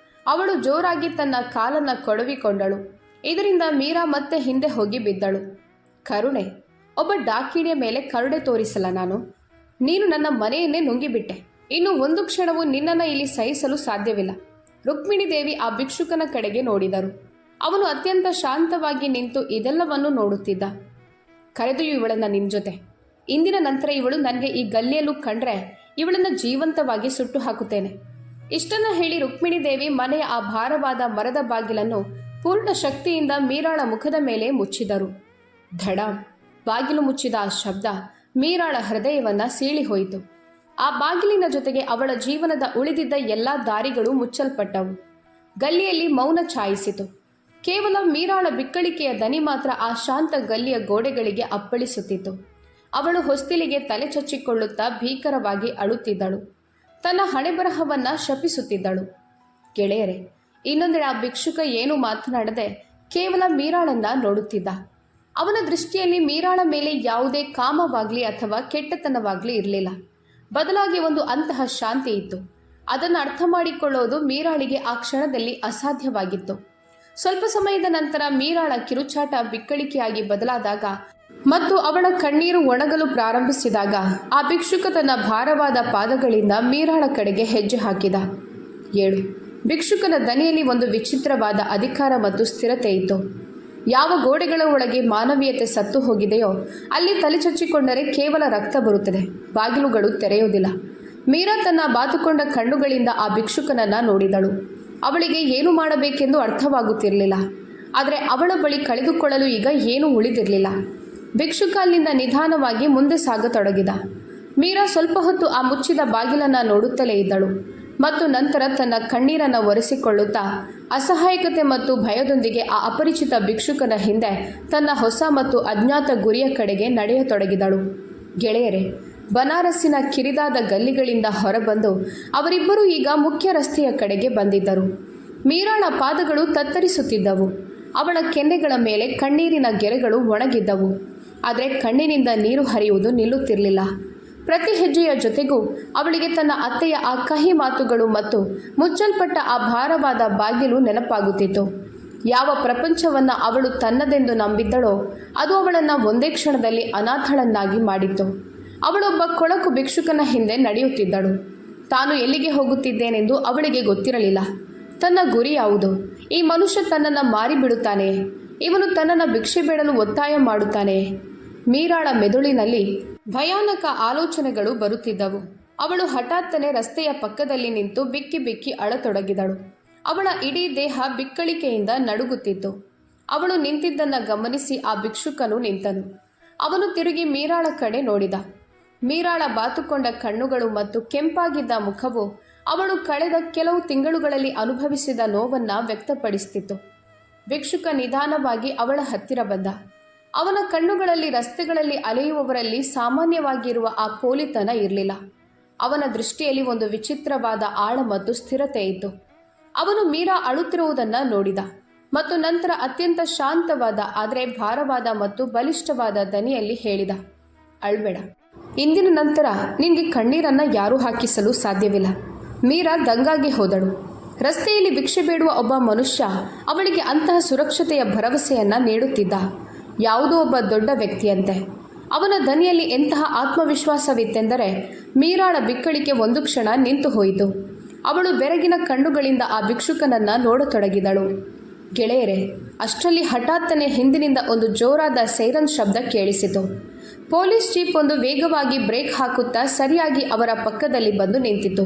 ಅವಳು ಜೋರಾಗಿ ತನ್ನ ಕಾಲನ್ನು ಕೊಡವಿಕೊಂಡಳು. ಇದರಿಂದ ಮೀರಾ ಮತ್ತೆ ಹಿಂದೆ ಹೋಗಿ ಬಿದ್ದಳು. ಕರುಣೆ? ಒಬ್ಬ ಡಾಕಿಣಿಯ ಮೇಲೆ ಕರುಣೆ ತೋರಿಸಲ್ಲ ನಾನು? ನೀನು ನನ್ನ ಮನೆಯನ್ನೇ ನುಂಗಿಬಿಟ್ಟೆ. ಇನ್ನು ಒಂದು ಕ್ಷಣವೂ ನಿನ್ನನ್ನು ಇಲ್ಲಿ ಸಹಿಸಲು ಸಾಧ್ಯವಿಲ್ಲ. ರುಕ್ಮಿಣಿ ದೇವಿ ಆ ಭಿಕ್ಷುಕನ ಕಡೆಗೆ ನೋಡಿದರು. ಅವನು ಅತ್ಯಂತ ಶಾಂತವಾಗಿ ನಿಂತು ಇದೆಲ್ಲವನ್ನು ನೋಡುತ್ತಿದ್ದ. ಕರೆದೊಯ್ಯು ಇವಳನ್ನು ನಿನ್ನ ಜೊತೆ. ಇಂದಿನ ನಂತರ ಇವಳು ನನಗೆ ಈ ಗಲ್ಲಿಯಲ್ಲೂ ಕಂಡ್ರೆ ಇವಳನ್ನು ಜೀವಂತವಾಗಿ ಸುಟ್ಟು ಹಾಕುತ್ತೇನೆ. ಇಷ್ಟನ್ನು ಹೇಳಿ ರುಕ್ಮಿಣಿ ದೇವಿ ಮನೆಯ ಆ ಭಾರವಾದ ಮರದ ಬಾಗಿಲನ್ನು ಪೂರ್ಣ ಶಕ್ತಿಯಿಂದ ಮೀರಾಳ ಮುಖದ ಮೇಲೆ ಮುಚ್ಚಿದರು. ಧಡಾಂ! ಬಾಗಿಲು ಮುಚ್ಚಿದ ಆ ಶಬ್ದ ಮೀರಾಳ ಹೃದಯವನ್ನು ಸೀಳಿ ಹೋಯಿತು. ಆ ಬಾಗಿಲಿನ ಜೊತೆಗೆ ಅವಳ ಜೀವನದ ಉಳಿದಿದ್ದ ಎಲ್ಲ ದಾರಿಗಳು ಮುಚ್ಚಲ್ಪಟ್ಟವು. ಗಲ್ಲಿಯಲ್ಲಿ ಮೌನ ಛಾಯಿಸಿತು. ಕೇವಲ ಮೀರಾಳ ಬಿಕ್ಕಳಿಕೆಯ ದನಿ ಮಾತ್ರ ಆ ಶಾಂತ ಗಲ್ಲಿಯ ಗೋಡೆಗಳಿಗೆ ಅಪ್ಪಳಿಸುತ್ತಿತ್ತು. ಅವಳು ಹೊಸ್ತಿಲಿಗೆ ತಲೆ ಚಚ್ಚಿಕೊಳ್ಳುತ್ತಾ ಭೀಕರವಾಗಿ ಅಳುತ್ತಿದ್ದಳು. ತನ್ನ ಹಣೆಬರಹವನ್ನು ಶಪಿಸುತ್ತಿದ್ದಳು. ಗೆಳೆಯರೇ, ಇನ್ನೊಂದೆಡೆ ಆ ಭಿಕ್ಷುಕ ಏನೂ ಮಾತನಾಡದೆ ಕೇವಲ ಮೀರಾಳನ್ನ ನೋಡುತ್ತಿದ್ದ. ಅವನ ದೃಷ್ಟಿಯಲ್ಲಿ ಮೀರಾಳ ಮೇಲೆ ಯಾವುದೇ ಕಾಮವಾಗಲಿ ಅಥವಾ ಕೆಟ್ಟತನವಾಗಲಿ ಇರಲಿಲ್ಲ. ಬದಲಾಗಿ ಒಂದು ಅಂತಹ ಶಾಂತಿ ಇತ್ತು. ಅದನ್ನು ಅರ್ಥ ಮಾಡಿಕೊಳ್ಳೋದು ಮೀರಾಳಿಗೆ ಆ ಕ್ಷಣದಲ್ಲಿ ಅಸಾಧ್ಯವಾಗಿತ್ತು. ಸ್ವಲ್ಪ ಸಮಯದ ನಂತರ ಮೀರಾಳ ಕಿರುಚಾಟ ಬಿಕ್ಕಳಿಕೆಯಾಗಿ ಬದಲಾದಾಗ ಮತ್ತು ಅವಳ ಕಣ್ಣೀರು ಒಣಗಲು ಪ್ರಾರಂಭಿಸಿದಾಗ ಆ ಭಿಕ್ಷುಕ ತನ್ನ ಭಾರವಾದ ಪಾದಗಳಿಂದ ಮೀರಾಳ ಕಡೆಗೆ ಹೆಜ್ಜೆ ಹಾಕಿದ. 7. ಭಿಕ್ಷುಕನ ದನಿಯಲ್ಲಿ ಒಂದು ವಿಚಿತ್ರವಾದ ಅಧಿಕಾರ ಮತ್ತು ಸ್ಥಿರತೆ ಇತ್ತು. ಯಾವ ಗೋಡೆಗಳ ಒಳಗೆ ಮಾನವೀಯತೆ ಸತ್ತು ಹೋಗಿದೆಯೋ ಅಲ್ಲಿ ತಲೆಚಚ್ಚಿಕೊಂಡರೆ ಕೇವಲ ರಕ್ತ ಬರುತ್ತದೆ, ಬಾಗಿಲುಗಳು ತೆರೆಯುವುದಿಲ್ಲ. ಮೀರಾ ತನ್ನ ಬಾತುಕೊಂಡ ಕಣ್ಣುಗಳಿಂದ ಆ ಭಿಕ್ಷುಕನನ್ನು ನೋಡಿದಳು. ಅವಳಿಗೆ ಏನು ಮಾಡಬೇಕೆಂದು ಅರ್ಥವಾಗುತ್ತಿರಲಿಲ್ಲ. ಆದರೆ ಅವಳ ಬಳಿ ಕಳೆದುಕೊಳ್ಳಲು ಈಗ ಏನೂ ಉಳಿದಿರಲಿಲ್ಲ. ಭಿಕ್ಷುಕ ಅಲ್ಲಿಂದ ನಿಧಾನವಾಗಿ ಮುಂದೆ ಸಾಗತೊಡಗಿದ. ಮೀರಾ ಸ್ವಲ್ಪ ಹೊತ್ತು ಆ ಮುಚ್ಚಿದ ಬಾಗಿಲನ್ನು ನೋಡುತ್ತಲೇ ಇದ್ದಳು ಮತ್ತು ನಂತರ ತನ್ನ ಕಣ್ಣೀರನ್ನು ಒರೆಸಿಕೊಳ್ಳುತ್ತಾ ಅಸಹಾಯಕತೆ ಮತ್ತು ಭಯದೊಂದಿಗೆ ಆ ಅಪರಿಚಿತ ಭಿಕ್ಷುಕನ ಹಿಂದೆ ತನ್ನ ಹೊಸ ಮತ್ತು ಅಜ್ಞಾತ ಗುರಿಯ ಕಡೆಗೆ ನಡೆಯತೊಡಗಿದಳು. ಗೆಳೆಯರೇ, ಬನಾರಸ್ಸಿನ ಕಿರಿದಾದ ಗಲ್ಲಿಗಳಿಂದ ಹೊರಬಂದು ಅವರಿಬ್ಬರೂ ಈಗ ಮುಖ್ಯ ರಸ್ತೆಯ ಕಡೆಗೆ ಬಂದಿದ್ದರು. ಮೀರಾಳ ಪಾದಗಳು ತತ್ತರಿಸುತ್ತಿದ್ದವು. ಅವಳ ಕೆನ್ನೆಗಳ ಮೇಲೆ ಕಣ್ಣೀರಿನ ಗೆರೆಗಳು ಒಣಗಿದ್ದವು. ಆದರೆ ಕಣ್ಣಿನಿಂದ ನೀರು ಹರಿಯುವುದು ನಿಲ್ಲುತ್ತಿರಲಿಲ್ಲ. ಪ್ರತಿ ಹೆಜ್ಜೆಯ ಜೊತೆಗೂ ಅವಳಿಗೆ ತನ್ನ ಅತ್ತೆಯ ಆ ಕಹಿ ಮಾತುಗಳು ಮತ್ತು ಮುಚ್ಚಲ್ಪಟ್ಟ ಆ ಭಾರವಾದ ಬಾಗಿಲು ನೆನಪಾಗುತ್ತಿತ್ತು. ಯಾವ ಪ್ರಪಂಚವನ್ನು ಅವಳು ತನ್ನದೆಂದು ನಂಬಿದ್ದಳೋ ಅದು ಅವಳನ್ನು ಒಂದೇ ಕ್ಷಣದಲ್ಲಿ ಅನಾಥಳನ್ನಾಗಿ ಮಾಡಿತ್ತು. ಅವಳೊಬ್ಬ ಕೊಳಕು ಭಿಕ್ಷುಕನ ಹಿಂದೆ ನಡೆಯುತ್ತಿದ್ದಳು. ತಾನು ಎಲ್ಲಿಗೆ ಹೋಗುತ್ತಿದ್ದೇನೆಂದು ಅವಳಿಗೆ ಗೊತ್ತಿರಲಿಲ್ಲ. ತನ್ನ ಗುರಿ ಯಾವುದು? ಈ ಮನುಷ್ಯ ತನ್ನನ್ನು ಮಾರಿಬಿಡುತ್ತಾನೆ? ಇವನು ತನ್ನನ್ನು ಭಿಕ್ಷೆ ಬೇಡಲು ಒತ್ತಾಯ ಮಾಡುತ್ತಾನೆ? ಮೀರಾಳ ಮೆದುಳಿನಲ್ಲಿ ಭಯಾನಕ ಆಲೋಚನೆಗಳು ಬರುತ್ತಿದ್ದವು. ಅವಳು ಹಠಾತ್ತನೆ ರಸ್ತೆಯ ಪಕ್ಕದಲ್ಲಿ ನಿಂತು ಬಿಕ್ಕಿ ಬಿಕ್ಕಿ ಅಳತೊಡಗಿದಳು. ಅವಳ ಇಡೀ ದೇಹ ಬಿಕ್ಕಳಿಕೆಯಿಂದ ನಡುಗುತ್ತಿತ್ತು. ಅವಳು ನಿಂತಿದ್ದನ್ನು ಗಮನಿಸಿ ಆ ಭಿಕ್ಷುಕನು ನಿಂತನು. ಅವನು ತಿರುಗಿ ಮೀರಾಳ ಕಡೆ ನೋಡಿದ. ಮೀರಾಳ ಬಾತುಕೊಂಡ ಕಣ್ಣುಗಳು ಮತ್ತು ಕೆಂಪಾಗಿದ್ದ ಮುಖವು ಅವಳು ಕಳೆದ ಕೆಲವು ತಿಂಗಳುಗಳಲ್ಲಿ ಅನುಭವಿಸಿದ ನೋವನ್ನು ವ್ಯಕ್ತಪಡಿಸುತ್ತಿತ್ತು. ಭಿಕ್ಷುಕ ನಿಧಾನವಾಗಿ ಅವಳ ಹತ್ತಿರ ಬಂದ. ಅವನ ಕಣ್ಣುಗಳಲ್ಲಿ ರಸ್ತೆಗಳಲ್ಲಿ ಅಲೆಯುವವರಲ್ಲಿ ಸಾಮಾನ್ಯವಾಗಿರುವ ಆ ಪೋಲಿತನ ಇರಲಿಲ್ಲ. ಅವನ ದೃಷ್ಟಿಯಲ್ಲಿ ಒಂದು ವಿಚಿತ್ರವಾದ ಆಳ ಮತ್ತು ಸ್ಥಿರತೆ ಇತ್ತು. ಅವನು ಮೀರಾ ಅಳುತ್ತಿರುವುದನ್ನು ನೋಡಿದ ಮತ್ತು ನಂತರ ಅತ್ಯಂತ ಶಾಂತವಾದ ಆದರೆ ಭಾರವಾದ ಮತ್ತು ಬಲಿಷ್ಠವಾದ ದನಿಯಲ್ಲಿ ಹೇಳಿದ, ಅಳ್ಬೇಡ. ಇಂದಿನ ನಂತರ ನಿನಗೆ ಕಣ್ಣೀರನ್ನು ಯಾರೂ ಹಾಕಿಸಲು ಸಾಧ್ಯವಿಲ್ಲ. ಮೀರಾ ದಂಗಾಗಿ ಹೋದಳು. ರಸ್ತೆಯಲ್ಲಿ ಭಿಕ್ಷೆ ಬೇಡುವ ಒಬ್ಬ ಮನುಷ್ಯ ಅವಳಿಗೆ ಅಂತಹ ಸುರಕ್ಷತೆಯ ಭರವಸೆಯನ್ನು ನೀಡುತ್ತಿದ್ದ. ಯಾವುದೋ ಒಬ್ಬ ದೊಡ್ಡ ವ್ಯಕ್ತಿಯಂತೆ. ಅವನ ದನಿಯಲ್ಲಿ ಎಂತಹ ಆತ್ಮವಿಶ್ವಾಸವಿತ್ತೆಂದರೆ ಮೀರಾಳ ಬಿಕ್ಕಳಿಕೆ ಒಂದು ಕ್ಷಣ ನಿಂತು ಹೋಯಿತು. ಅವಳು ಬೆರಗಿನ ಕಣ್ಣುಗಳಿಂದ ಆ ಭಿಕ್ಷುಕನನ್ನು ನೋಡತೊಡಗಿದಳು. ಗೆಳೆಯರೇ, ಅಷ್ಟರಲ್ಲಿ ಹಠಾತ್ತನೆ ಹಿಂದಿನಿಂದ ಒಂದು ಜೋರಾದ ಸೈರನ್ ಶಬ್ದ ಕೇಳಿಸಿತು. ಪೊಲೀಸ್ ಜೀಪ್ ಒಂದು ವೇಗವಾಗಿ ಬ್ರೇಕ್ ಹಾಕುತ್ತಾ ಸರಿಯಾಗಿ ಅವರ ಪಕ್ಕದಲ್ಲಿ ಬಂದು ನಿಂತಿತು.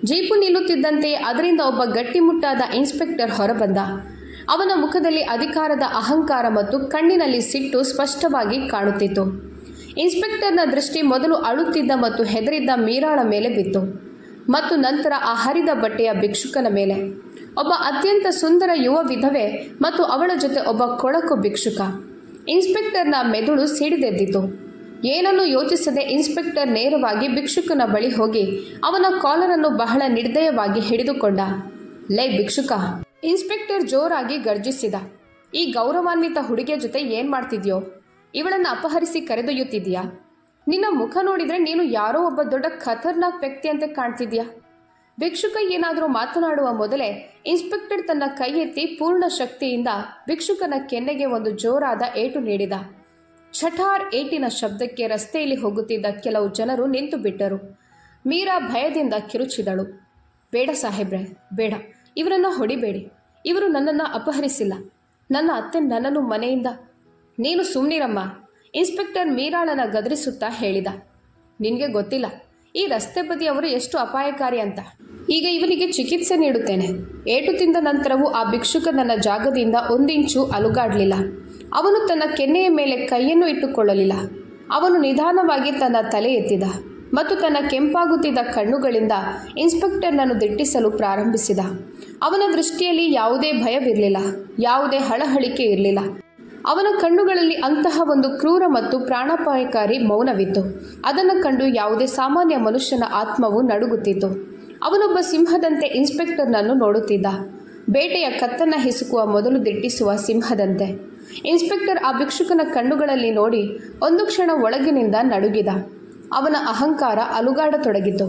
ಜೀಪು ನಿಲ್ಲುತ್ತಿದ್ದಂತೆಯೇ ಅದರಿಂದ ಒಬ್ಬ ಗಟ್ಟಿಮುಟ್ಟಾದ ಇನ್ಸ್ಪೆಕ್ಟರ್ ಹೊರಬಂದ. ಅವನ ಮುಖದಲ್ಲಿ ಅಧಿಕಾರದ ಅಹಂಕಾರ ಮತ್ತು ಕಣ್ಣಿನಲ್ಲಿ ಸಿಟ್ಟು ಸ್ಪಷ್ಟವಾಗಿ ಕಾಣುತ್ತಿತ್ತು. ಇನ್ಸ್ಪೆಕ್ಟರ್ನ ದೃಷ್ಟಿ ಮೊದಲು ಅಳುತ್ತಿದ್ದ ಮತ್ತು ಹೆದರಿದ್ದ ಮೀರಾಳ ಮೇಲೆ ಬಿತ್ತು ಮತ್ತು ನಂತರ ಆ ಹರಿದ ಬಟ್ಟೆಯ ಭಿಕ್ಷುಕನ ಮೇಲೆ. ಒಬ್ಬ ಅತ್ಯಂತ ಸುಂದರ ಯುವ ವಿಧವೆ ಮತ್ತು ಅವಳ ಜೊತೆ ಒಬ್ಬ ಕೊಳಕು ಭಿಕ್ಷುಕ. ಇನ್ಸ್ಪೆಕ್ಟರ್ನ ಮೆದುಳು ಸಿಡಿದೆದ್ದಿತು. ಏನನ್ನೂ ಯೋಚಿಸದೆ ಇನ್ಸ್ಪೆಕ್ಟರ್ ನೇರವಾಗಿ ಭಿಕ್ಷುಕನ ಬಳಿ ಹೋಗಿ ಅವನ ಕಾಲರನ್ನು ಬಹಳ ನಿರ್ದಯವಾಗಿ ಹಿಡಿದುಕೊಂಡ. ಲೇ ಭಿಕ್ಷುಕ! ಇನ್ಸ್ಪೆಕ್ಟರ್ ಜೋರಾಗಿ ಗರ್ಜಿಸಿದ. ಈ ಗೌರವಾನ್ವಿತ ಹುಡುಗಿಯ ಜೊತೆ ಏನು ಮಾಡ್ತಿದ್ಯೋ? ಇವಳನ್ನು ಅಪಹರಿಸಿ ಕರೆದೊಯ್ಯುತ್ತಿದೆಯಾ? ನಿನ್ನ ಮುಖ ನೋಡಿದರೆ ನೀನು ಯಾರೋ ಒಬ್ಬ ದೊಡ್ಡ ಖತರ್ನಾಕ್ ವ್ಯಕ್ತಿಯಂತೆ ಕಾಣ್ತಿದ್ಯಾ. ಭಿಕ್ಷುಕ ಏನಾದರೂ ಮಾತನಾಡುವ ಮೊದಲೇ ಇನ್ಸ್ಪೆಕ್ಟರ್ ತನ್ನ ಕೈ ಎತ್ತಿ ಪೂರ್ಣ ಶಕ್ತಿಯಿಂದ ಭಿಕ್ಷುಕನ ಕೆನ್ನೆಗೆ ಒಂದು ಜೋರಾದ ಏಟು ನೀಡಿದ. ಛಠಾರ್ ಏಟಿನ ಶಬ್ದಕ್ಕೆ ರಸ್ತೆಯಲ್ಲಿ ಹೋಗುತ್ತಿದ್ದ ಕೆಲವು ಜನರು ನಿಂತು ಬಿಟ್ಟರು. ಮೀರಾ ಭಯದಿಂದ ಕಿರುಚಿದಳು. ಬೇಡ ಸಾಹೇಬ್ರೆ, ಬೇಡ, ಇವರನ್ನು ಹೊಡಿಬೇಡಿ. ಇವರು ನನ್ನನ್ನು ಅಪಹರಿಸಿಲ್ಲ. ನನ್ನ ಅತ್ತೆ ನನ್ನನ್ನು ಮನೆಯಿಂದ... ನೀನು ಸುಮ್ಮನಿರಮ್ಮ, ಇನ್ಸ್ಪೆಕ್ಟರ್ ಮೀರಾಳನ ಗದರಿಸುತ್ತಾ ಹೇಳಿದ. ನಿನಗೆ ಗೊತ್ತಿಲ್ಲ ಈ ರಸ್ತೆ ಬದಿಯವರು ಎಷ್ಟು ಅಪಾಯಕಾರಿ ಅಂತ. ಈಗ ಇವನಿಗೆ ಚಿಕಿತ್ಸೆ ನೀಡುತ್ತೇನೆ. ಏಟು ತಿಂದ ನಂತರವೂ ಆ ಭಿಕ್ಷುಕ ನನ್ನ ಜಾಗದಿಂದ ಒಂದಿಂಚು ಅಲುಗಾಡಲಿಲ್ಲ. ಅವನು ತನ್ನ ಕೆನ್ನೆಯ ಮೇಲೆ ಕೈಯನ್ನು ಇಟ್ಟುಕೊಳ್ಳಲಿಲ್ಲ. ಅವನು ನಿಧಾನವಾಗಿ ತನ್ನ ತಲೆ ಎತ್ತಿದ ಮತ್ತು ತನ್ನ ಕೆಂಪಾಗುತ್ತಿದ್ದ ಕಣ್ಣುಗಳಿಂದ ಇನ್ಸ್ಪೆಕ್ಟರ್ನನ್ನು ದಿಟ್ಟಿಸಲು ಪ್ರಾರಂಭಿಸಿದ. ಅವನ ದೃಷ್ಟಿಯಲ್ಲಿ ಯಾವುದೇ ಭಯವಿರಲಿಲ್ಲ, ಯಾವುದೇ ಹಳಹಳಿಕೆ ಇರಲಿಲ್ಲ. ಅವನ ಕಣ್ಣುಗಳಲ್ಲಿ ಅಂತಹ ಒಂದು ಕ್ರೂರ ಮತ್ತು ಪ್ರಾಣಾಪಾಯಕಾರಿ ಮೌನವಿತ್ತು. ಅದನ್ನು ಕಂಡು ಯಾವುದೇ ಸಾಮಾನ್ಯ ಮನುಷ್ಯನ ಆತ್ಮವು ನಡುಗುತ್ತಿತ್ತು. ಅವನೊಬ್ಬ ಸಿಂಹದಂತೆ ಇನ್ಸ್ಪೆಕ್ಟರ್ನನ್ನು ನೋಡುತ್ತಿದ್ದ. ಬೇಟೆಯ ಕತ್ತನ್ನು ಹಿಸುಕುವ ಮೊದಲು ದಿಟ್ಟಿಸುವ ಸಿಂಹದಂತೆ. ಇನ್ಸ್ಪೆಕ್ಟರ್ ಆ ಭಿಕ್ಷುಕನ ಕಣ್ಣುಗಳಲ್ಲಿ ನೋಡಿ ಒಂದು ಕ್ಷಣ ಒಳಗಿನಿಂದ ನಡುಗಿದ. ಅವನ ಅಹಂಕಾರ ಅಲುಗಾಡತೊಡಗಿತು.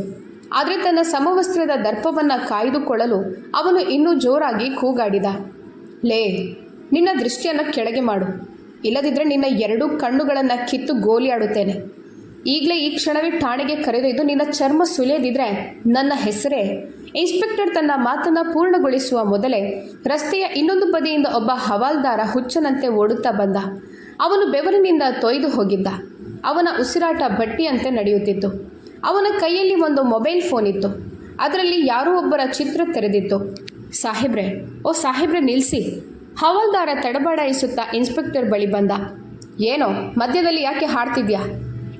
ಆದರೆ ತನ್ನ ಸಮವಸ್ತ್ರದ ದರ್ಪವನ್ನು ಕಾಯ್ದುಕೊಳ್ಳಲು ಅವನು ಇನ್ನೂ ಜೋರಾಗಿ ಕೂಗಾಡಿದ. ಲೇ, ನಿನ್ನ ದೃಷ್ಟಿಯನ್ನು ಕೆಳಗೆ ಮಾಡು, ಇಲ್ಲದಿದ್ದರೆ ನಿನ್ನ ಎರಡೂ ಕಣ್ಣುಗಳನ್ನು ಕಿತ್ತು ಗೋಲಿಯಾಡುತ್ತೇನೆ. ಈಗಲೇ ಈ ಕ್ಷಣವೇ ಠಾಣೆಗೆ ಕರೆದೊಯ್ದು ನಿನ್ನ ಚರ್ಮ ಸುಲಿಯದಿದ್ರೆ ನನ್ನ ಹೆಸರೇ. ಇನ್ಸ್ಪೆಕ್ಟರ್ ತನ್ನ ಮಾತನ್ನು ಪೂರ್ಣಗೊಳಿಸುವ ಮೊದಲೇ ರಸ್ತೆಯ ಇನ್ನೊಂದು ಬದಿಯಿಂದ ಒಬ್ಬ ಹವಾಲ್ದಾರ ಹುಚ್ಚನಂತೆ ಓಡುತ್ತಾ ಬಂದ. ಅವನು ಬೆವರಿನಿಂದ ತೊಯ್ದು ಹೋಗಿದ್ದ. ಅವನ ಉಸಿರಾಟ ಬಟ್ಟಿಯಂತೆ ನಡೆಯುತ್ತಿತ್ತು. ಅವನ ಕೈಯಲ್ಲಿ ಒಂದು ಮೊಬೈಲ್ ಫೋನ್ ಇತ್ತು. ಅದರಲ್ಲಿ ಯಾರೋ ಒಬ್ಬರ ಚಿತ್ರ ತೆರೆದಿತ್ತು. ಸಾಹೇಬ್ರೆ, ಓ ಸಾಹೇಬ್ರೆ, ನಿಲ್ಲಿಸಿ. ಹವಾಲ್ದಾರ ತಡಬಡಾಯಿಸುತ್ತಾ ಇನ್ಸ್ಪೆಕ್ಟರ್ ಬಳಿ ಬಂದ. ಏನೋ ಮಧ್ಯದಲ್ಲಿ ಯಾಕೆ ಹಾಡ್ತಿದ್ಯಾ?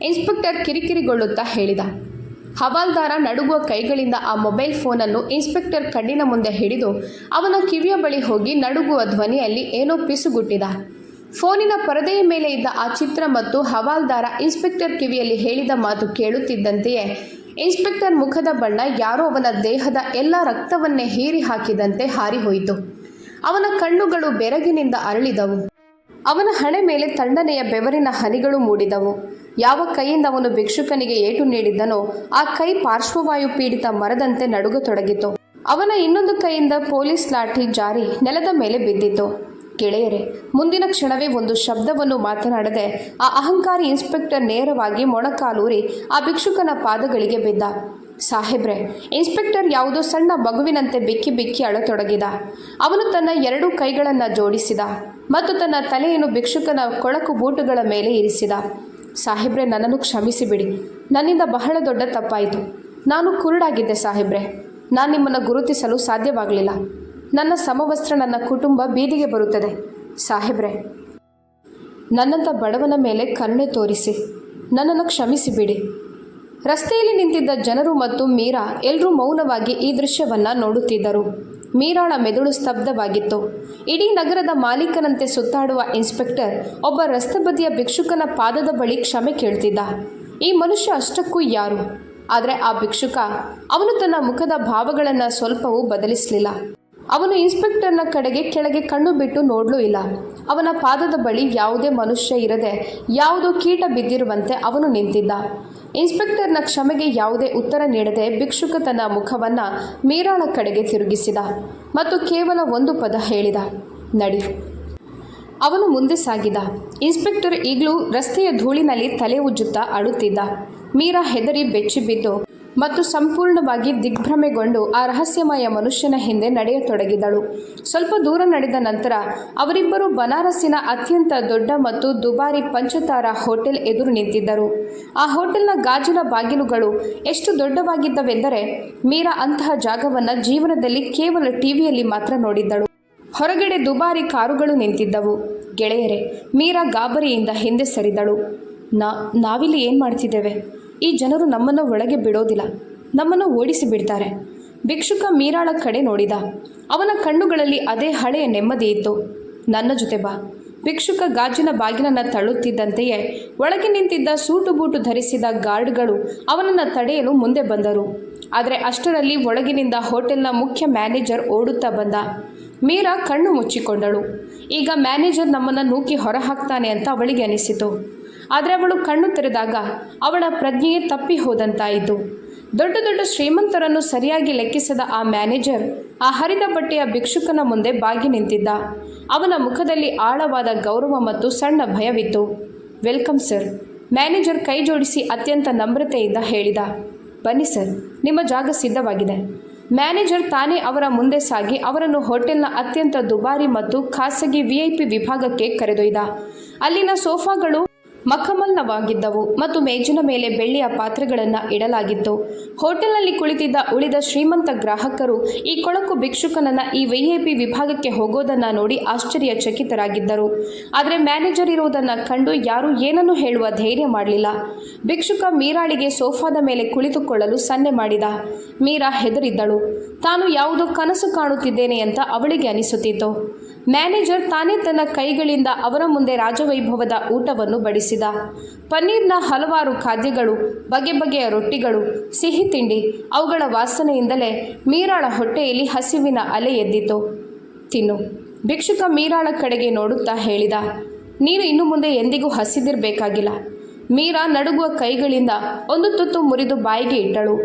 ಇನ್ಸ್ಪೆಕ್ಟರ್ ಕಿರಿಕಿರಿಗೊಳ್ಳುತ್ತಾ ಹೇಳಿದ. ಹವಾಲ್ದಾರ ನಡುಗುವ ಕೈಗಳಿಂದ ಆ ಮೊಬೈಲ್ ಫೋನನ್ನು ಇನ್ಸ್ಪೆಕ್ಟರ್ ಕಣ್ಣಿನ ಮುಂದೆ ಹಿಡಿದು ಅವನ ಕಿವಿಯ ಬಳಿ ಹೋಗಿ ನಡುಗುವ ಧ್ವನಿಯಲ್ಲಿ ಏನೋ ಪಿಸುಗುಟ್ಟಿದ. ಫೋನಿನ ಪರದೆಯ ಮೇಲೆ ಇದ್ದ ಆ ಚಿತ್ರ ಮತ್ತು ಹವಾಲ್ದಾರ ಇನ್ಸ್ಪೆಕ್ಟರ್ ಕಿವಿಯಲ್ಲಿ ಹೇಳಿದ ಮಾತು ಕೇಳುತ್ತಿದ್ದಂತೆಯೇ ಇನ್ಸ್ಪೆಕ್ಟರ್ ಮುಖದ ಬಣ್ಣ ಯಾರೋ ಅವನ ದೇಹದ ಎಲ್ಲ ರಕ್ತವನ್ನೇ ಹೀರಿ ಹಾಕಿದಂತೆ ಹಾರಿಹೋಯಿತು. ಅವನ ಕಣ್ಣುಗಳು ಬೆರಗಿನಿಂದ ಅರಳಿದವು. ಅವನ ಹಣೆ ಮೇಲೆ ತಣ್ಣನೆಯ ಬೆವರಿನ ಹನಿಗಳು ಮೂಡಿದವು. ಯಾವ ಕೈಯಿಂದ ಅವನು ಭಿಕ್ಷುಕನಿಗೆ ಏಟು ನೀಡಿದ್ದನೋ ಆ ಕೈ ಪಾರ್ಶ್ವವಾಯು ಪೀಡಿತ ಮರದಂತೆ ನಡುಗತೊಡಗಿತು. ಅವನ ಇನ್ನೊಂದು ಕೈಯಿಂದ ಪೊಲೀಸ್ ಲಾಠಿ ಜಾರಿ ನೆಲದ ಮೇಲೆ ಬಿದ್ದಿತು. ಗೆಳೆಯರೇ, ಮುಂದಿನ ಕ್ಷಣವೇ ಒಂದು ಶಬ್ದವನ್ನು ಮಾತನಾಡದೆ ಆ ಅಹಂಕಾರಿ ಇನ್ಸ್ಪೆಕ್ಟರ್ ನೇರವಾಗಿ ಮೊಣಕಾಲೂರಿ ಆ ಭಿಕ್ಷುಕನ ಪಾದಗಳಿಗೆ ಬಿದ್ದ. ಸಾಹೇಬ್ರೆ, ಇನ್ಸ್ಪೆಕ್ಟರ್ ಯಾವುದೋ ಸಣ್ಣ ಮಗುವಿನಂತೆ ಬಿಕ್ಕಿ ಬಿಕ್ಕಿ ಅಳತೊಡಗಿದ. ಅವನು ತನ್ನ ಎರಡೂ ಕೈಗಳನ್ನು ಜೋಡಿಸಿದ ಮತ್ತು ತನ್ನ ತಲೆಯನ್ನು ಭಿಕ್ಷುಕನ ಕೊಳಕು ಬೂಟುಗಳ ಮೇಲೆ ಇರಿಸಿದ. ಸಾಹೇಬ್ರೆ, ನನ್ನನ್ನು ಕ್ಷಮಿಸಿಬಿಡಿ. ನನ್ನಿಂದ ಬಹಳ ದೊಡ್ಡ ತಪ್ಪಾಯಿತು. ನಾನು ಕುರುಡಾಗಿದ್ದೆ ಸಾಹೇಬ್ರೆ. ನಾನು ನಿಮ್ಮನ್ನು ಗುರುತಿಸಲು ಸಾಧ್ಯವಾಗಲಿಲ್ಲ. ನನ್ನ ಸಮವಸ್ತ್ರ ನನ್ನ ಕುಟುಂಬ ಬೀದಿಗೆ ಬರುತ್ತದೆ. ಸಾಹೇಬ್ರೆ, ನನ್ನಂಥ ಬಡವನ ಮೇಲೆ ಕರುಣೆ ತೋರಿಸಿ ನನ್ನನ್ನು ಕ್ಷಮಿಸಿಬಿಡಿ. ರಸ್ತೆಯಲ್ಲಿ ನಿಂತಿದ್ದ ಜನರು ಮತ್ತು ಮೀರಾ ಎಲ್ಲರೂ ಮೌನವಾಗಿ ಈ ದೃಶ್ಯವನ್ನು ನೋಡುತ್ತಿದ್ದರು. ಮೀರಾಳ ಮೆದುಳು ಸ್ತಬ್ಧವಾಗಿತ್ತು. ಇಡೀ ನಗರದ ಮಾಲೀಕನಂತೆ ಸುತ್ತಾಡುವ ಇನ್ಸ್ಪೆಕ್ಟರ್ ಒಬ್ಬ ರಸ್ತೆ ಬದಿಯ ಭಿಕ್ಷುಕನ ಪಾದದ ಬಳಿ ಕ್ಷಮೆ ಕೇಳ್ತಿದ್ದ. ಈ ಮನುಷ್ಯ ಅಷ್ಟಕ್ಕೂ ಯಾರು? ಆದರೆ ಆ ಭಿಕ್ಷುಕ, ಅವನು ತನ್ನ ಮುಖದ ಭಾವಗಳನ್ನು ಸ್ವಲ್ಪವೂ ಬದಲಿಸಲಿಲ್ಲ. ಅವನು ಇನ್ಸ್ಪೆಕ್ಟರ್ನ ಕಡೆಗೆ ಕೆಳಗೆ ಕಣ್ಣು ಬಿಟ್ಟು ನೋಡಲೂ ಇಲ್ಲ. ಅವನ ಪಾದದ ಬಳಿ ಯಾವುದೇ ಮನುಷ್ಯ ಇರದೆ ಯಾವುದೋ ಕೀಟ ಬಿದ್ದಿರುವಂತೆ ಅವನು ನಿಂತಿದ್ದ. ಇನ್ಸ್ಪೆಕ್ಟರ್ನ ಕ್ಷಮೆಗೆ ಯಾವುದೇ ಉತ್ತರ ನೀಡದೆ ಭಿಕ್ಷುಕ ತನ್ನ ಮುಖವನ್ನು ಮೀರಾಳ ಕಡೆಗೆ ತಿರುಗಿಸಿದ ಮತ್ತು ಕೇವಲ ಒಂದು ಪದ ಹೇಳಿದ, ನಡಿ. ಅವನು ಮುಂದೆ ಸಾಗಿದ. ಇನ್ಸ್ಪೆಕ್ಟರ್ ಈಗಲೂ ರಸ್ತೆಯ ಧೂಳಿನಲ್ಲಿ ತಲೆ ಉಜ್ಜುತ್ತಾ ಅಳುತ್ತಿದ್ದ. ಮೀರಾ ಹೆದರಿ ಬೆಚ್ಚಿಬಿದ್ದು ಮತ್ತು ಸಂಪೂರ್ಣವಾಗಿ ದಿಗ್ಭ್ರಮೆಗೊಂಡು ಆ ರಹಸ್ಯಮಯ ಮನುಷ್ಯನ ಹಿಂದೆ ನಡೆಯತೊಡಗಿದಳು. ಸ್ವಲ್ಪ ದೂರ ನಡೆದ ನಂತರ ಅವರಿಬ್ಬರು ಬನಾರಸ್ಸಿನ ಅತ್ಯಂತ ದೊಡ್ಡ ಮತ್ತು ದುಬಾರಿ ಪಂಚತಾರ ಹೋಟೆಲ್ ಎದುರು ನಿಂತಿದ್ದರು. ಆ ಹೋಟೆಲ್ನ ಗಾಜಿನ ಬಾಗಿಲುಗಳು ಎಷ್ಟು ದೊಡ್ಡವಾಗಿದ್ದವೆಂದರೆ ಮೀರಾ ಅಂತಹ ಜಾಗವನ್ನು ಜೀವನದಲ್ಲಿ ಕೇವಲ ಟಿವಿಯಲ್ಲಿ ಮಾತ್ರ ನೋಡಿದ್ದಳು. ಹೊರಗಡೆ ದುಬಾರಿ ಕಾರುಗಳು ನಿಂತಿದ್ದವು. ಗೆಳೆಯರೇ, ಮೀರಾ ಗಾಬರಿಯಿಂದ ಹಿಂದೆ ಸರಿದಳು. ನಾವಿಲ್ಲಿ ಏನು ಮಾಡ್ತಿದ್ದೇವೆ? ಈ ಜನರು ನಮ್ಮನ್ನು ಒಳಗೆ ಬಿಡೋದಿಲ್ಲ, ನಮ್ಮನ್ನು ಓಡಿಸಿ ಬಿಡ್ತಾರೆ. ಭಿಕ್ಷುಕ ಮೀರಾಳ ಕಡೆ ನೋಡಿದ. ಅವನ ಕಣ್ಣುಗಳಲ್ಲಿ ಅದೇ ಹಳೆಯ ನೆಮ್ಮದಿ ಇತ್ತು. ನನ್ನ ಜೊತೆ ಬಾ. ಭಿಕ್ಷುಕ ಗಾಜಿನ ಬಾಗಿಲನ್ನು ತಳ್ಳುತ್ತಿದ್ದಂತೆಯೇ ಒಳಗೆ ನಿಂತಿದ್ದ ಸೂಟು ಬೂಟು ಧರಿಸಿದ ಗಾರ್ಡ್ಗಳು ಅವನನ್ನು ತಡೆಯಲು ಮುಂದೆ ಬಂದರು. ಆದರೆ ಅಷ್ಟರಲ್ಲಿ ಒಳಗಿನಿಂದ ಹೋಟೆಲ್ನ ಮುಖ್ಯ ಮ್ಯಾನೇಜರ್ ಓಡುತ್ತಾ ಬಂದ. ಮೀರಾ ಕಣ್ಣು ಮುಚ್ಚಿಕೊಂಡಳು. ಈಗ ಮ್ಯಾನೇಜರ್ ನಮ್ಮನ್ನು ನೂಕಿ ಹೊರಹಾಕ್ತಾನೆ ಅಂತ ಅವಳಿಗೆ ಅನಿಸಿತು. ಆದರೆ ಅವಳು ಕಣ್ಣು ತೆರೆದಾಗ ಅವಳ ಪ್ರಜ್ಞೆಯೇ ತಪ್ಪಿ ಹೋದಂತಾಯಿತು. ದೊಡ್ಡ ದೊಡ್ಡ ಶ್ರೀಮಂತರನ್ನು ಸರಿಯಾಗಿ ಲೆಕ್ಕಿಸದ ಆ ಮ್ಯಾನೇಜರ್ ಆ ಹರಿದ ಬಟ್ಟೆಯ ಭಿಕ್ಷುಕನ ಮುಂದೆ ಬಾಗಿ ನಿಂತಿದ್ದ. ಅವನ ಮುಖದಲ್ಲಿ ಆಳವಾದ ಗೌರವ ಮತ್ತು ಸಣ್ಣ ಭಯವಿತ್ತು. Welcome sir. ಮ್ಯಾನೇಜರ್ ಕೈ ಜೋಡಿಸಿ ಅತ್ಯಂತ ನಮ್ರತೆಯಿಂದ ಹೇಳಿದ. ಬನ್ನಿ ಸರ್, ನಿಮ್ಮ ಜಾಗ ಸಿದ್ಧವಾಗಿದೆ. ಮ್ಯಾನೇಜರ್ ತಾನೇ ಅವರ ಮುಂದೆ ಸಾಗಿ ಅವರನ್ನು ಹೋಟೆಲ್ನ ಅತ್ಯಂತ ದುಬಾರಿ ಮತ್ತು ಖಾಸಗಿ VIP ವಿಭಾಗಕ್ಕೆ ಕರೆದೊಯ್ದ. ಅಲ್ಲಿನ ಸೋಫಾಗಳು ಮಖಮಲ್ನವಾಗಿದ್ದವು ಮತ್ತು ಮೇಜಿನ ಮೇಲೆ ಬೆಳ್ಳಿಯ ಪಾತ್ರೆಗಳನ್ನು ಇಡಲಾಗಿತ್ತು. ಹೋಟೆಲ್ನಲ್ಲಿ ಕುಳಿತಿದ್ದ ಉಳಿದ ಶ್ರೀಮಂತ ಗ್ರಾಹಕರು ಈ ಕೊಳಕು ಭಿಕ್ಷುಕನನ್ನು ಈ VIP ವಿಭಾಗಕ್ಕೆ ಹೋಗೋದನ್ನು ನೋಡಿ ಆಶ್ಚರ್ಯಚಕಿತರಾಗಿದ್ದರು. ಆದರೆ ಮ್ಯಾನೇಜರ್ ಇರುವುದನ್ನು ಕಂಡು ಯಾರೂ ಏನನ್ನೂ ಹೇಳುವ ಧೈರ್ಯ ಮಾಡಲಿಲ್ಲ. ಭಿಕ್ಷುಕ ಮೀರಾಳಿಗೆ ಸೋಫಾದ ಮೇಲೆ ಕುಳಿತುಕೊಳ್ಳಲು ಸನ್ನೆ ಮಾಡಿದ. ಮೀರಾ ಹೆದರಿದ್ದಳು. ತಾನು ಯಾವುದೋ ಕನಸು ಕಾಣುತ್ತಿದ್ದೇನೆ ಅಂತ ಅವಳಿಗೆ ಅನಿಸುತ್ತಿತ್ತು. ಮ್ಯಾನೇಜರ್ ತಾನೇ ತನ್ನ ಕೈಗಳಿಂದ ಅವರ ಮುಂದೆ ರಾಜವೈಭವದ ಊಟವನ್ನು ಬಡಿಸಿದ. ಪನ್ನೀರ್ನ ಹಲವಾರು ಖಾದ್ಯಗಳು, ಬಗೆ ಬಗೆಯ ರೊಟ್ಟಿಗಳು, ಸಿಹಿ ತಿಂಡಿ, ಅವುಗಳ ವಾಸನೆಯಿಂದಲೇ ಮೀರಾಳ ಹೊಟ್ಟೆಯಲ್ಲಿ ಹಸಿವಿನ ಅಲೆ ಎದ್ದಿತು. ತಿನ್ನು. ಭಿಕ್ಷುಕ ಮೀರಾಳ ಕಡೆಗೆ ನೋಡುತ್ತಾ ಹೇಳಿದ. ನೀನು ಇನ್ನು ಮುಂದೆ ಎಂದಿಗೂ ಹಸಿದಿರಬೇಕಾಗಿಲ್ಲ. ಮೀರಾ ನಡುಗುವ ಕೈಗಳಿಂದ ಒಂದು ತುತ್ತು ಮುರಿದು ಬಾಯಿಗೆ ಇಟ್ಟಳು.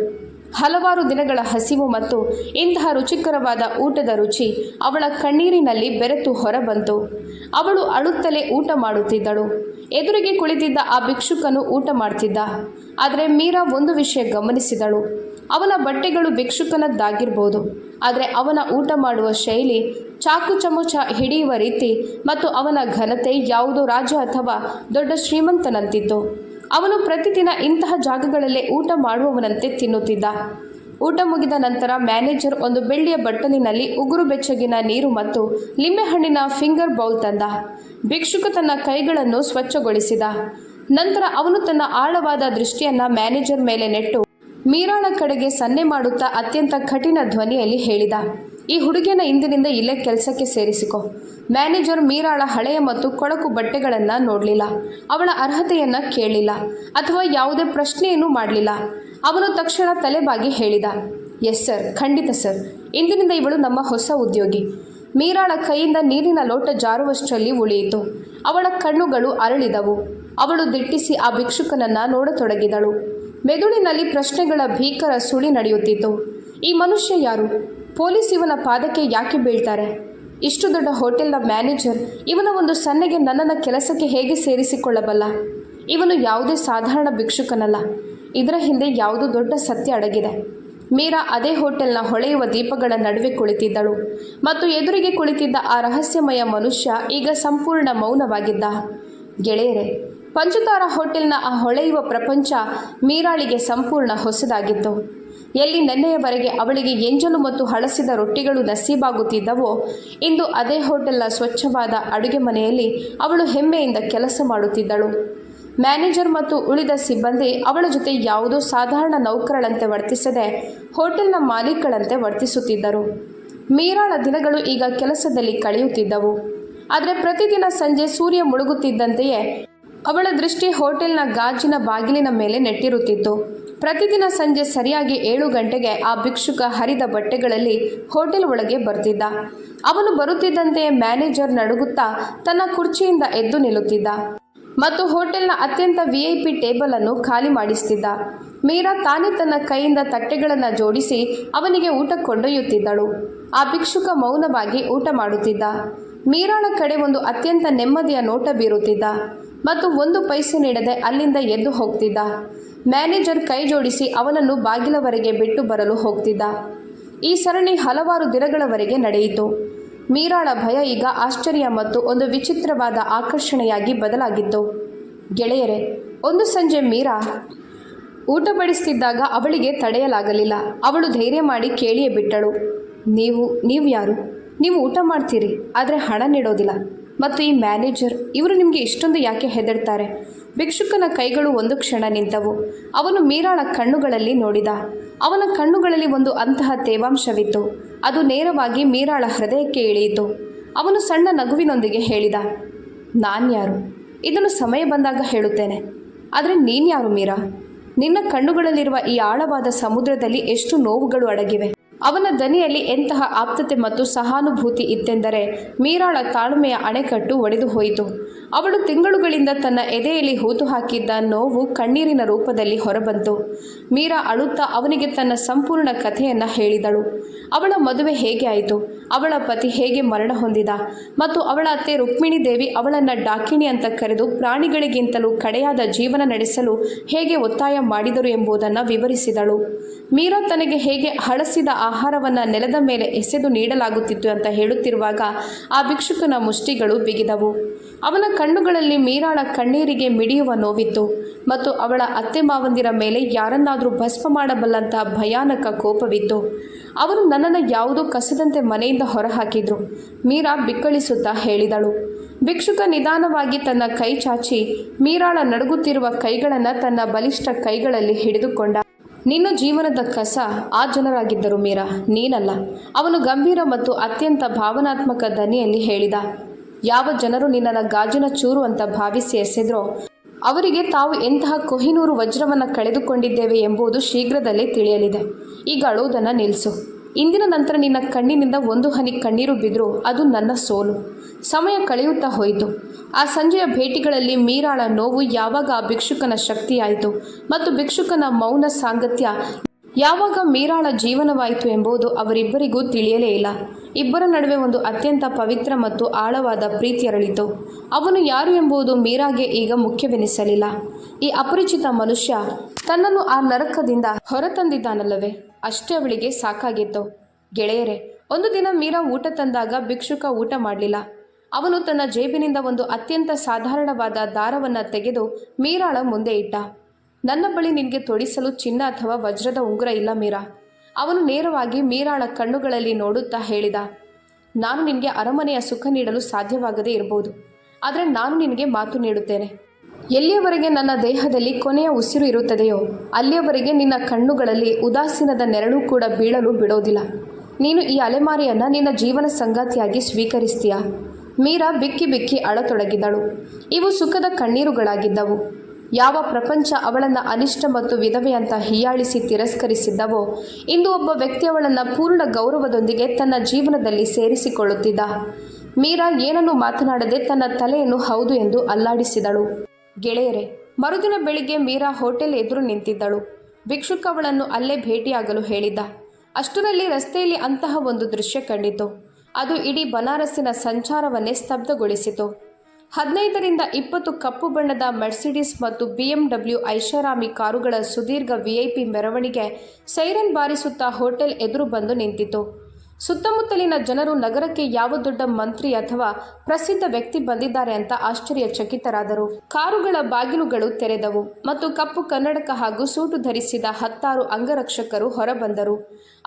ಹಲವಾರು ದಿನಗಳ ಹಸಿವು ಮತ್ತು ಇಂತಹ ರುಚಿಕರವಾದ ಊಟದ ರುಚಿ ಅವಳ ಕಣ್ಣೀರಿನಲ್ಲಿ ಬೆರೆತು ಹೊರಬಂತು. ಅವಳು ಅಳುತ್ತಲೇ ಊಟ ಮಾಡುತ್ತಿದ್ದಳು. ಎದುರಿಗೆ ಕುಳಿತಿದ್ದ ಆ ಭಿಕ್ಷುಕನು ಊಟ ಮಾಡ್ತಿದ್ದ. ಆದರೆ ಮೀರಾ ಒಂದು ವಿಷಯ ಗಮನಿಸಿದಳು. ಅವನ ಬಟ್ಟೆಗಳು ಭಿಕ್ಷುಕನದ್ದಾಗಿರ್ಬೋದು, ಆದರೆ ಅವನ ಊಟ ಮಾಡುವ ಶೈಲಿ, ಚಾಕು ಚಮಚ ಹಿಡಿಯುವ ರೀತಿ ಮತ್ತು ಅವನ ಘನತೆ ಯಾವುದೋ ರಾಜ ಅಥವಾ ದೊಡ್ಡ ಶ್ರೀಮಂತನಂತಿತ್ತು. ಅವನು ಪ್ರತಿದಿನ ಇಂತಹ ಜಾಗಗಳಲ್ಲೇ ಊಟ ಮಾಡುವವನಂತೆ ತಿನ್ನುತ್ತಿದ್ದ. ಊಟ ಮುಗಿದ ನಂತರ ಮ್ಯಾನೇಜರ್ ಒಂದು ಬೆಳ್ಳಿಯ ಬಟ್ಟಲಿನಲ್ಲಿ ಉಗುರು ಬೆಚ್ಚಗಿನ ನೀರು ಮತ್ತು ಲಿಂಬೆಹಣ್ಣಿನ ಫಿಂಗರ್ ಬೌಲ್ ತಂದ. ಭಿಕ್ಷುಕ ತನ್ನ ಕೈಗಳನ್ನು ಸ್ವಚ್ಛಗೊಳಿಸಿದ. ನಂತರ ಅವನು ತನ್ನ ಆಳವಾದ ದೃಷ್ಟಿಯನ್ನು ಮ್ಯಾನೇಜರ್ ಮೇಲೆ ನೆಟ್ಟು ಮೀರಾಳ ಕಡೆಗೆ ಸನ್ನೆ ಮಾಡುತ್ತಾ ಅತ್ಯಂತ ಕಠಿಣ ಧ್ವನಿಯಲ್ಲಿ ಹೇಳಿದ, ಈ ಹುಡುಗಿಯನ್ನು ಇಂದಿನಿಂದ ಇಲ್ಲೇ ಕೆಲಸಕ್ಕೆ ಸೇರಿಸಿಕೊ. ಮ್ಯಾನೇಜರ್ ಮೀರಾಳ ಹಳೆಯ ಮತ್ತು ಕೊಳಕು ಬಟ್ಟೆಗಳನ್ನು ನೋಡಲಿಲ್ಲ, ಅವಳ ಅರ್ಹತೆಯನ್ನು ಕೇಳಲಿಲ್ಲ ಅಥವಾ ಯಾವುದೇ ಪ್ರಶ್ನೆಯನ್ನು ಮಾಡಲಿಲ್ಲ. ಅವನು ತಕ್ಷಣ ತಲೆಬಾಗಿ ಹೇಳಿದ, ಎಸ್ ಸರ್, ಖಂಡಿತ ಸರ್, ಇಂದಿನಿಂದ ಇವಳು ನಮ್ಮ ಹೊಸ ಉದ್ಯೋಗಿ. ಮೀರಾಳ ಕೈಯಿಂದ ನೀರಿನ ಲೋಟ ಜಾರುವಷ್ಟರಲ್ಲಿ ಉಳಿಯಿತು. ಅವಳ ಕಣ್ಣುಗಳು ಅರಳಿದವು. ಅವಳು ದಿಟ್ಟಿಸಿ ಆ ಭಿಕ್ಷುಕನನ್ನು ನೋಡತೊಡಗಿದಳು. ಮೆದುಳಿನಲ್ಲಿ ಪ್ರಶ್ನೆಗಳ ಭೀಕರ ಸುಳಿ ನಡೆಯುತ್ತಿತ್ತು. ಈ ಮನುಷ್ಯ ಯಾರು? ಪೊಲೀಸ್ ಇವನ ಪಾದಕ್ಕೆ ಯಾಕೆ ಬೀಳ್ತಾರೆ? ಇಷ್ಟು ದೊಡ್ಡ ಹೋಟೆಲ್ನ ಮ್ಯಾನೇಜರ್ ಇವನ ಒಂದು ಸನ್ನೆಗೆ ನನ್ನನ್ನು ಕೆಲಸಕ್ಕೆ ಹೇಗೆ ಸೇರಿಸಿಕೊಳ್ಳಬಲ್ಲ? ಇವನು ಯಾವುದೇ ಸಾಧಾರಣ ಭಿಕ್ಷುಕನಲ್ಲ. ಇದರ ಹಿಂದೆ ಯಾವುದೋ ದೊಡ್ಡ ಸತ್ಯ ಅಡಗಿದೆ. ಮೀರಾ ಅದೇ ಹೋಟೆಲ್ನ ಹೊಳೆಯುವ ದೀಪಗಳ ನಡುವೆ ಕುಳಿತಿದ್ದಳು ಮತ್ತು ಎದುರಿಗೆ ಕುಳಿತಿದ್ದ ಆ ರಹಸ್ಯಮಯ ಮನುಷ್ಯ ಈಗ ಸಂಪೂರ್ಣ ಮೌನವಾಗಿದ್ದ. ಗೆಳೆಯರೇ, ಪಂಚತಾರ ಹೋಟೆಲ್ನ ಆ ಹೊಳೆಯುವ ಪ್ರಪಂಚ ಮೀರಾಳಿಗೆ ಸಂಪೂರ್ಣ ಹೊಸದಾಗಿತ್ತು. ಎಲ್ಲಿ ನೆನ್ನೆಯವರೆಗೆ ಅವಳಿಗೆ ಎಂಜಲು ಮತ್ತು ಹಳಸಿದ ರೊಟ್ಟಿಗಳು ನಸೀಬಾಗುತ್ತಿದ್ದವೋ, ಇಂದು ಅದೇ ಹೋಟೆಲ್ನ ಸ್ವಚ್ಛವಾದ ಅಡುಗೆ ಮನೆಯಲ್ಲಿ ಅವಳು ಹೆಮ್ಮೆಯಿಂದ ಕೆಲಸ ಮಾಡುತ್ತಿದ್ದಳು. ಮ್ಯಾನೇಜರ್ ಮತ್ತು ಉಳಿದ ಸಿಬ್ಬಂದಿ ಅವಳ ಜೊತೆ ಯಾವುದೋ ಸಾಧಾರಣ ನೌಕರಳಂತೆ ವರ್ತಿಸದೆ ಹೋಟೆಲ್ನ ಮಾಲೀಕಳಂತೆ ವರ್ತಿಸುತ್ತಿದ್ದರು. ಮೀರಾಳ ದಿನಗಳು ಈಗ ಕೆಲಸದಲ್ಲಿ ಕಳೆಯುತ್ತಿದ್ದವು. ಆದರೆ ಪ್ರತಿದಿನ ಸಂಜೆ ಸೂರ್ಯ ಮುಳುಗುತ್ತಿದ್ದಂತೆಯೇ ಅವಳ ದೃಷ್ಟಿ ಹೋಟೆಲ್ನ ಗಾಜಿನ ಬಾಗಿಲಿನ ಮೇಲೆ ನೆಟ್ಟಿರುತ್ತಿತ್ತು. ಪ್ರತಿದಿನ ಸಂಜೆ ಸರಿಯಾಗಿ 7 ಗಂಟೆಗೆ ಆ ಭಿಕ್ಷುಕ ಹರಿದ ಬಟ್ಟೆಗಳಲ್ಲಿ ಹೋಟೆಲ್ ಒಳಗೆ ಬರ್ತಿದ್ದ. ಅವನು ಬರುತ್ತಿದ್ದಂತೆಯೇ ಮ್ಯಾನೇಜರ್ ನಡುಗುತ್ತಾ ತನ್ನ ಕುರ್ಚಿಯಿಂದ ಎದ್ದು ನಿಲ್ಲುತ್ತಿದ್ದ ಮತ್ತು ಹೋಟೆಲ್ನ ಅತ್ಯಂತ VIP ಟೇಬಲ್ ಅನ್ನು ಖಾಲಿ ಮಾಡಿಸ್ತಿದ್ದ. ಮೀರಾ ತಾನೇ ತನ್ನ ಕೈಯಿಂದ ತಟ್ಟೆಗಳನ್ನು ಜೋಡಿಸಿ ಅವನಿಗೆ ಊಟ ಕೊಂಡೊಯ್ಯುತ್ತಿದ್ದಳು. ಆ ಭಿಕ್ಷುಕ ಮೌನವಾಗಿ ಊಟ ಮಾಡುತ್ತಿದ್ದ. ಮೀರಾಳ ಕಡೆ ಒಂದು ಅತ್ಯಂತ ನೆಮ್ಮದಿಯ ನೋಟ ಬೀರುತ್ತಿದ್ದ ಮತ್ತು 1 ಪೈಸೆ ನೀಡದೆ ಅಲ್ಲಿಂದ ಎದ್ದು ಹೋಗ್ತಿದ್ದ. ಮ್ಯಾನೇಜರ್ ಕೈ ಜೋಡಿಸಿ ಅವನನ್ನು ಬಾಗಿಲವರೆಗೆ ಬಿಟ್ಟು ಬರಲು ಹೋಗ್ತಿದ್ದ. ಈ ಸರಣಿ ಹಲವಾರು ದಿನಗಳವರೆಗೆ ನಡೆಯಿತು. ಮೀರಾಳ ಭಯ ಈಗ ಆಶ್ಚರ್ಯ ಮತ್ತು ಒಂದು ವಿಚಿತ್ರವಾದ ಆಕರ್ಷಣೆಯಾಗಿ ಬದಲಾಗಿತ್ತು. ಗೆಳೆಯರೇ, ಒಂದು ಸಂಜೆ ಮೀರಾ ಊಟ ಬಡಿಸ್ತಿದ್ದಾಗ ಅವಳಿಗೆ ತಡೆಯಲಾಗಲಿಲ್ಲ. ಅವಳು ಧೈರ್ಯ ಮಾಡಿ ಕೇಳಿಯೇ ಬಿಟ್ಟಳು, ನೀವು ಯಾರು? ನೀವು ಊಟ ಮಾಡ್ತೀರಿ, ಆದರೆ ಹಣ ನೀಡೋದಿಲ್ಲ. ಮತ್ತು ಈ ಮ್ಯಾನೇಜರ್ ಇವರು ನಿಮಗೆ ಇಷ್ಟೊಂದು ಯಾಕೆ ಹೆದರ್ತಾರೆ? ಭಿಕ್ಷುಕನ ಕೈಗಳು ಒಂದು ಕ್ಷಣ ನಿಂತವು. ಅವನು ಮೀರಾಳ ಕಣ್ಣುಗಳಲ್ಲಿ ನೋಡಿದ. ಅವನ ಕಣ್ಣುಗಳಲ್ಲಿ ಒಂದು ಅಂತಹ ತೇವಾಂಶವಿತ್ತು. ಅದು ನೇರವಾಗಿ ಮೀರಾಳ ಹೃದಯಕ್ಕೆ ಇಳಿಯಿತು. ಅವನು ಸಣ್ಣ ನಗುವಿನೊಂದಿಗೆ ಹೇಳಿದ, ನಾನ್ಯಾರು? ಇದನ್ನು ಸಮಯ ಬಂದಾಗ ಹೇಳುತ್ತೇನೆ. ಆದರೆ ನೀನ್ಯಾರು ಮೀರಾ? ನಿನ್ನ ಕಣ್ಣುಗಳಲ್ಲಿರುವ ಈ ಆಳವಾದ ಸಮುದ್ರದಲ್ಲಿ ಎಷ್ಟು ನೋವುಗಳು ಅಡಗಿವೆ. ಅವನ ದನಿಯಲ್ಲಿ ಎಂತಹ ಆಪ್ತತೆ ಮತ್ತು ಸಹಾನುಭೂತಿ ಇತ್ತೆಂದರೆ ಮೀರಾಳ ತಾಳ್ಮೆಯ ಅಣೆಕಟ್ಟು ಒಡೆದು ಹೋಯಿತು. ಅವಳು ತಿಂಗಳುಗಳಿಂದ ತನ್ನ ಎದೆಯಲ್ಲಿ ಹೂತು ಹಾಕಿದ್ದ ನೋವು ಕಣ್ಣೀರಿನ ರೂಪದಲ್ಲಿ ಹೊರಬಂತು. ಮೀರಾ ಅಳುತ್ತಾ ಅವನಿಗೆ ತನ್ನ ಸಂಪೂರ್ಣ ಕಥೆಯನ್ನು ಹೇಳಿದಳು. ಅವಳ ಮದುವೆ ಹೇಗೆ ಆಯಿತು, ಅವಳ ಪತಿ ಹೇಗೆ ಮರಣ ಹೊಂದಿದ ಮತ್ತು ಅವಳ ಅತ್ತೆ ರುಕ್ಮಿಣಿ ದೇವಿ ಅವಳನ್ನು ಡಾಕಿಣಿ ಅಂತ ಕರೆದು ಪ್ರಾಣಿಗಳಿಗಿಂತಲೂ ಕಡೆಯಾದ ಜೀವನ ನಡೆಸಲು ಹೇಗೆ ಒತ್ತಾಯ ಮಾಡಿದರು ಎಂಬುದನ್ನು ವಿವರಿಸಿದಳು. ಮೀರಾ ತನಗೆ ಹೇಗೆ ಹಳಸಿದ ಆಹಾರವನ್ನು ನೆಲದ ಮೇಲೆ ಎಸೆದು ನೀಡಲಾಗುತ್ತಿತ್ತು ಅಂತ ಹೇಳುತ್ತಿರುವಾಗ ಆ ಭಿಕ್ಷುಕನ ಮುಷ್ಟಿಗಳು ಬಿಗಿದವು. ಅವನ ಕಣ್ಣುಗಳಲ್ಲಿ ಮೀರಾಳ ಕಣ್ಣೀರಿಗೆ ಮಿಡಿಯುವ ನೋವಿತ್ತು ಮತ್ತು ಅವಳ ಅತ್ತೆ ಮಾವಂದಿರ ಮೇಲೆ ಯಾರನ್ನಾದರೂ ಭಸ್ಮ ಮಾಡಬಲ್ಲಂತಹ ಭಯಾನಕ ಕೋಪವಿತ್ತು. ಅವರು ನನ್ನನ್ನು ಯಾವುದೋ ಕಸದಂತೆ ಮನೆಯಿಂದ ಹೊರಹಾಕಿದ್ರು, ಮೀರಾ ಬಿಕ್ಕಳಿಸುತ್ತಾ ಹೇಳಿದಳು. ಭಿಕ್ಷುಕ ನಿಧಾನವಾಗಿ ತನ್ನ ಕೈ ಚಾಚಿ ಮೀರಾಳ ನಡುಗುತ್ತಿರುವ ಕೈಗಳನ್ನು ತನ್ನ ಬಲಿಷ್ಠ ಕೈಗಳಲ್ಲಿ ಹಿಡಿದುಕೊಂಡ. ನಿನ್ನ ಜೀವನದ ಕಸ ಆ ಜನರಾಗಿದ್ದರು ಮೀರಾ, ನೀನಲ್ಲ. ಅವನು ಗಂಭೀರ ಮತ್ತು ಅತ್ಯಂತ ಭಾವನಾತ್ಮಕ ದನಿಯಲ್ಲಿ ಹೇಳಿದ. ಯಾವ ಜನರು ನಿನ್ನನ್ನು ಗಾಜಿನ ಚೂರು ಅಂತ ಭಾವಿಸಿ ಎಸೆದ್ರೋ ಅವರಿಗೆ ತಾವು ಎಂತಹ ಕೊಹಿನೂರು ವಜ್ರವನ್ನು ಕಳೆದುಕೊಂಡಿದ್ದೇವೆ ಎಂಬುದು ಶೀಘ್ರದಲ್ಲೇ ತಿಳಿಯಲಿದೆ. ಈಗ ಅಳುವುದನ್ನು ನಿಲ್ಲಿಸು. ಇಂದಿನ ನಂತರ ನಿನ್ನ ಕಣ್ಣಿನಿಂದ ಒಂದು ಹನಿ ಕಣ್ಣೀರು ಬಿದ್ದರೂ ಅದು ನನ್ನ ಸೋಲು. ಸಮಯ ಕಳೆಯುತ್ತಾ ಹೋಯಿತು. ಆ ಸಂಜೆಯ ಭೇಟಿಗಳಲ್ಲಿ ಮೀರಾಳ ನೋವು ಯಾವಾಗ ಆ ಭಿಕ್ಷುಕನ ಶಕ್ತಿಯಾಯಿತು ಮತ್ತು ಭಿಕ್ಷುಕನ ಮೌನ ಸಾಂಗತ್ಯ ಯಾವಾಗ ಮೀರಾಳ ಜೀವನವಾಯಿತು ಎಂಬುದು ಅವರಿಬ್ಬರಿಗೂ ತಿಳಿಯಲೇ ಇಲ್ಲ. ಇಬ್ಬರ ನಡುವೆ ಒಂದು ಅತ್ಯಂತ ಪವಿತ್ರ ಮತ್ತು ಆಳವಾದ ಪ್ರೀತಿ ಅರಳಿತು. ಅವನು ಯಾರು ಎಂಬುದು ಮೀರಾಗೆ ಈಗ ಮುಖ್ಯವೆನಿಸಲಿಲ್ಲ. ಈ ಅಪರಿಚಿತ ಮನುಷ್ಯ ತನ್ನನ್ನು ಆ ನರಕದಿಂದ ಹೊರತಂದಿದ್ದಾನಲ್ಲವೇ, ಅಷ್ಟೇ ಅವಳಿಗೆ ಸಾಕಾಗಿತ್ತು. ಗೆಳೆಯರೇ, ಒಂದು ದಿನ ಮೀರಾ ಊಟ ತಂದಾಗ ಭಿಕ್ಷುಕ ಊಟ ಮಾಡಲಿಲ್ಲ. ಅವನು ತನ್ನ ಜೇಬಿನಿಂದ ಒಂದು ಅತ್ಯಂತ ಸಾಧಾರಣವಾದ ದಾರವನ್ನು ತೆಗೆದು ಮೀರಾಳ ಮುಂದೆ ಇಟ್ಟ. ನನ್ನ ಬಳಿ ನಿನಗೆ ತೊಡಿಸಲು ಚಿನ್ನ ಅಥವಾ ವಜ್ರದ ಉಂಗುರ ಇಲ್ಲ ಮೀರಾ. ಅವನು ನೇರವಾಗಿ ಮೀರಾಳ ಕಣ್ಣುಗಳಲ್ಲಿ ನೋಡುತ್ತಾ ಹೇಳಿದ, ನಾನು ನಿನಗೆ ಅರಮನೆಯ ಸುಖ ನೀಡಲು ಸಾಧ್ಯವಾಗದೇ ಇರಬಹುದು, ಆದರೆ ನಾನು ನಿನಗೆ ಮಾತು ನೀಡುತ್ತೇನೆ. ಎಲ್ಲಿಯವರೆಗೆ ನನ್ನ ದೇಹದಲ್ಲಿ ಕೊನೆಯ ಉಸಿರು ಇರುತ್ತದೆಯೋ ಅಲ್ಲಿಯವರೆಗೆ ನಿನ್ನ ಕಣ್ಣುಗಳಲ್ಲಿ ಉದಾಸೀನದ ನೆರಳು ಕೂಡ ಬೀಳಲು ಬಿಡೋದಿಲ್ಲ. ನೀನು ಈ ಅಲೆಮಾರಿಯನ್ನು ನಿನ್ನ ಜೀವನ ಸಂಗಾತಿಯಾಗಿ ಸ್ವೀಕರಿಸ್ತೀಯಾ? ಮೀರಾ ಬಿಕ್ಕಿ ಬಿಕ್ಕಿ ಅಳತೊಡಗಿದಳು. ಇವು ಸುಖದ ಕಣ್ಣೀರುಗಳಾಗಿದ್ದವು. ಯಾವ ಪ್ರಪಂಚ ಅವಳನ್ನು ಅನಿಷ್ಟ ಮತ್ತು ವಿಧವೆ ಅಂತ ಹೀಯಾಳಿಸಿ ತಿರಸ್ಕರಿಸಿದ್ದವೋ, ಇಂದು ಒಬ್ಬ ವ್ಯಕ್ತಿ ಅವಳನ್ನು ಪೂರ್ಣ ಗೌರವದೊಂದಿಗೆ ತನ್ನ ಜೀವನದಲ್ಲಿ ಸೇರಿಸಿಕೊಳ್ಳುತ್ತಿದ್ದ. ಮೀರಾ ಏನನ್ನೂ ಮಾತನಾಡದೆ ತನ್ನ ತಲೆಯನ್ನು ಹೌದು ಎಂದು ಅಲ್ಲಾಡಿಸಿದಳು. ಗೆಳೆಯರೇ, ಮರುದಿನ ಬೆಳಿಗ್ಗೆ ಮೀರಾ ಹೋಟೆಲ್ ಎದುರು ನಿಂತಿದ್ದಳು. ಭಿಕ್ಷುಕ ಅವಳನ್ನು ಅಲ್ಲೇ ಭೇಟಿಯಾಗಲು ಹೇಳಿದ್ದ. ಅಷ್ಟರಲ್ಲಿ ರಸ್ತೆಯಲ್ಲಿ ಅಂತಹ ಒಂದು ದೃಶ್ಯ ಕಂಡಿತು. ಅದು ಇಡೀ ಬನಾರಸ್ಸಿನ ಸಂಚಾರವನ್ನೇ ಸ್ತಬ್ಧಗೊಳಿಸಿತು. 15ರಿಂದ 20 ಕಪ್ಪು ಬಣ್ಣದ ಮೆರ್ಸಿಡಿಸ್ ಮತ್ತು BMW ಐಷಾರಾಮಿ ಕಾರುಗಳ ಸುದೀರ್ಘ VIP ಮೆರವಣಿಗೆ ಸೈರನ್ ಬಾರಿಸುತ್ತಾ ಹೋಟೆಲ್ ಎದುರು ಬಂದು ನಿಂತಿತು. ಸುತ್ತಮುತ್ತಲಿನ ಜನರು ನಗರಕ್ಕೆ ಯಾವ ದೊಡ್ಡ ಮಂತ್ರಿ ಅಥವಾ ಪ್ರಸಿದ್ಧ ವ್ಯಕ್ತಿ ಬಂದಿದ್ದಾರೆ ಅಂತ ಆಶ್ಚರ್ಯಚಕಿತರಾದರು. ಕಾರುಗಳ ಬಾಗಿಲುಗಳು ತೆರೆದವು ಮತ್ತು ಕಪ್ಪು ಕನ್ನಡಕ ಹಾಗೂ ಸೂಟು ಧರಿಸಿದ 10 ಅಂಗರಕ್ಷಕರು ಹೊರಬಂದರು.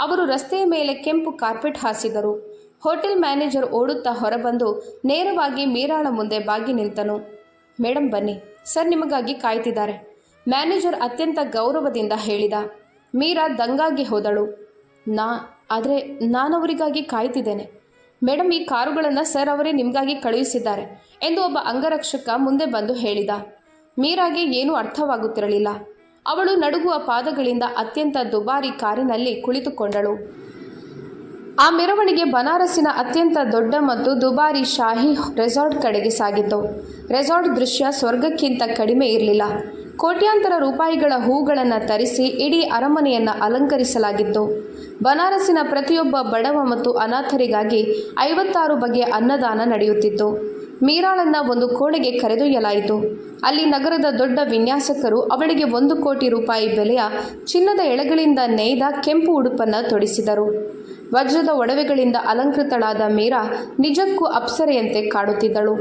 ಅವರು ರಸ್ತೆಯ ಮೇಲೆ ಕೆಂಪು ಕಾರ್ಪೆಟ್ ಹಾಸಿದರು. ಹೋಟೆಲ್ ಮ್ಯಾನೇಜರ್ ಓಡುತ್ತಾ ಹೊರಬಂದು ನೇರವಾಗಿ ಮೀರಾಳ ಮುಂದೆ ಬಾಗಿ ನಿಂತನು. ಮೇಡಮ್ ಬನ್ನಿ, ಸರ್ ನಿಮಗಾಗಿ ಕಾಯ್ತಿದ್ದಾರೆ, ಮ್ಯಾನೇಜರ್ ಅತ್ಯಂತ ಗೌರವದಿಂದ ಹೇಳಿದ. ಮೀರಾ ದಂಗಾಗಿ ಹೋದಳು. ಆದರೆ ನಾನವರಿಗಾಗಿ ಕಾಯ್ತಿದ್ದೇನೆ ಮೇಡಮ್, ಈ ಕಾರುಗಳನ್ನು ಸರ್ ಅವರೇ ನಿಮಗಾಗಿ ಕಳುಹಿಸಿದ್ದಾರೆ ಎಂದು ಒಬ್ಬ ಅಂಗರಕ್ಷಕ ಮುಂದೆ ಬಂದು ಹೇಳಿದ. ಮೀರಾಗೆ ಏನೂ ಅರ್ಥವಾಗುತ್ತಿರಲಿಲ್ಲ. ಅವಳು ನಡುಗುವ ಪಾದಗಳಿಂದ ಅತ್ಯಂತ ದುಬಾರಿ ಕಾರಿನಲ್ಲಿ ಕುಳಿತುಕೊಂಡಳು. ಆ ಮೆರವಣಿಗೆ ಬನಾರಸ್ಸಿನ ಅತ್ಯಂತ ದೊಡ್ಡ ಮತ್ತು ದುಬಾರಿ ಶಾಹಿ ರೆಸಾರ್ಟ್ ಕಡೆಗೆ ಸಾಗಿತು. ರೆಸಾರ್ಟ್ ದೃಶ್ಯ ಸ್ವರ್ಗಕ್ಕಿಂತ ಕಡಿಮೆ ಇರಲಿಲ್ಲ. ಕೋಟ್ಯಾಂತರ ರೂಪಾಯಿಗಳ ಹೂಗಳನ್ನು ತರಿಸಿ ಇಡೀ ಅರಮನೆಯನ್ನು ಅಲಂಕರಿಸಲಾಗಿತ್ತು. ಬನಾರಸ್ಸಿನ ಪ್ರತಿಯೊಬ್ಬ ಬಡವ ಮತ್ತು ಅನಾಥರಿಗಾಗಿ 56 ಬಗೆಯ ಅನ್ನದಾನ ನಡೆಯುತ್ತಿತ್ತು. ಮೀರಾಳನ್ನು ಒಂದು ಕೋಣೆಗೆ ಕರೆದೊಯ್ಯಲಾಯಿತು. ಅಲ್ಲಿ ನಗರದ ದೊಡ್ಡ ವಿನ್ಯಾಸಕರು ಅವಳಿಗೆ 1 ಕೋಟಿ ರೂಪಾಯಿ ಬೆಲೆಯ ಚಿನ್ನದ ಎಳೆಗಳಿಂದ ನೇಯ್ದ ಕೆಂಪು ಉಡುಪನ್ನು ತೊಡಿಸಿದರು. ವಜ್ರದ ಒಡವೆಗಳಿಂದ ಅಲಂಕೃತಳಾದ ಮೀರಾ ನಿಜಕ್ಕೂ ಅಪ್ಸರೆಯಂತೆ ಕಾಡುತ್ತಿದ್ದಳು.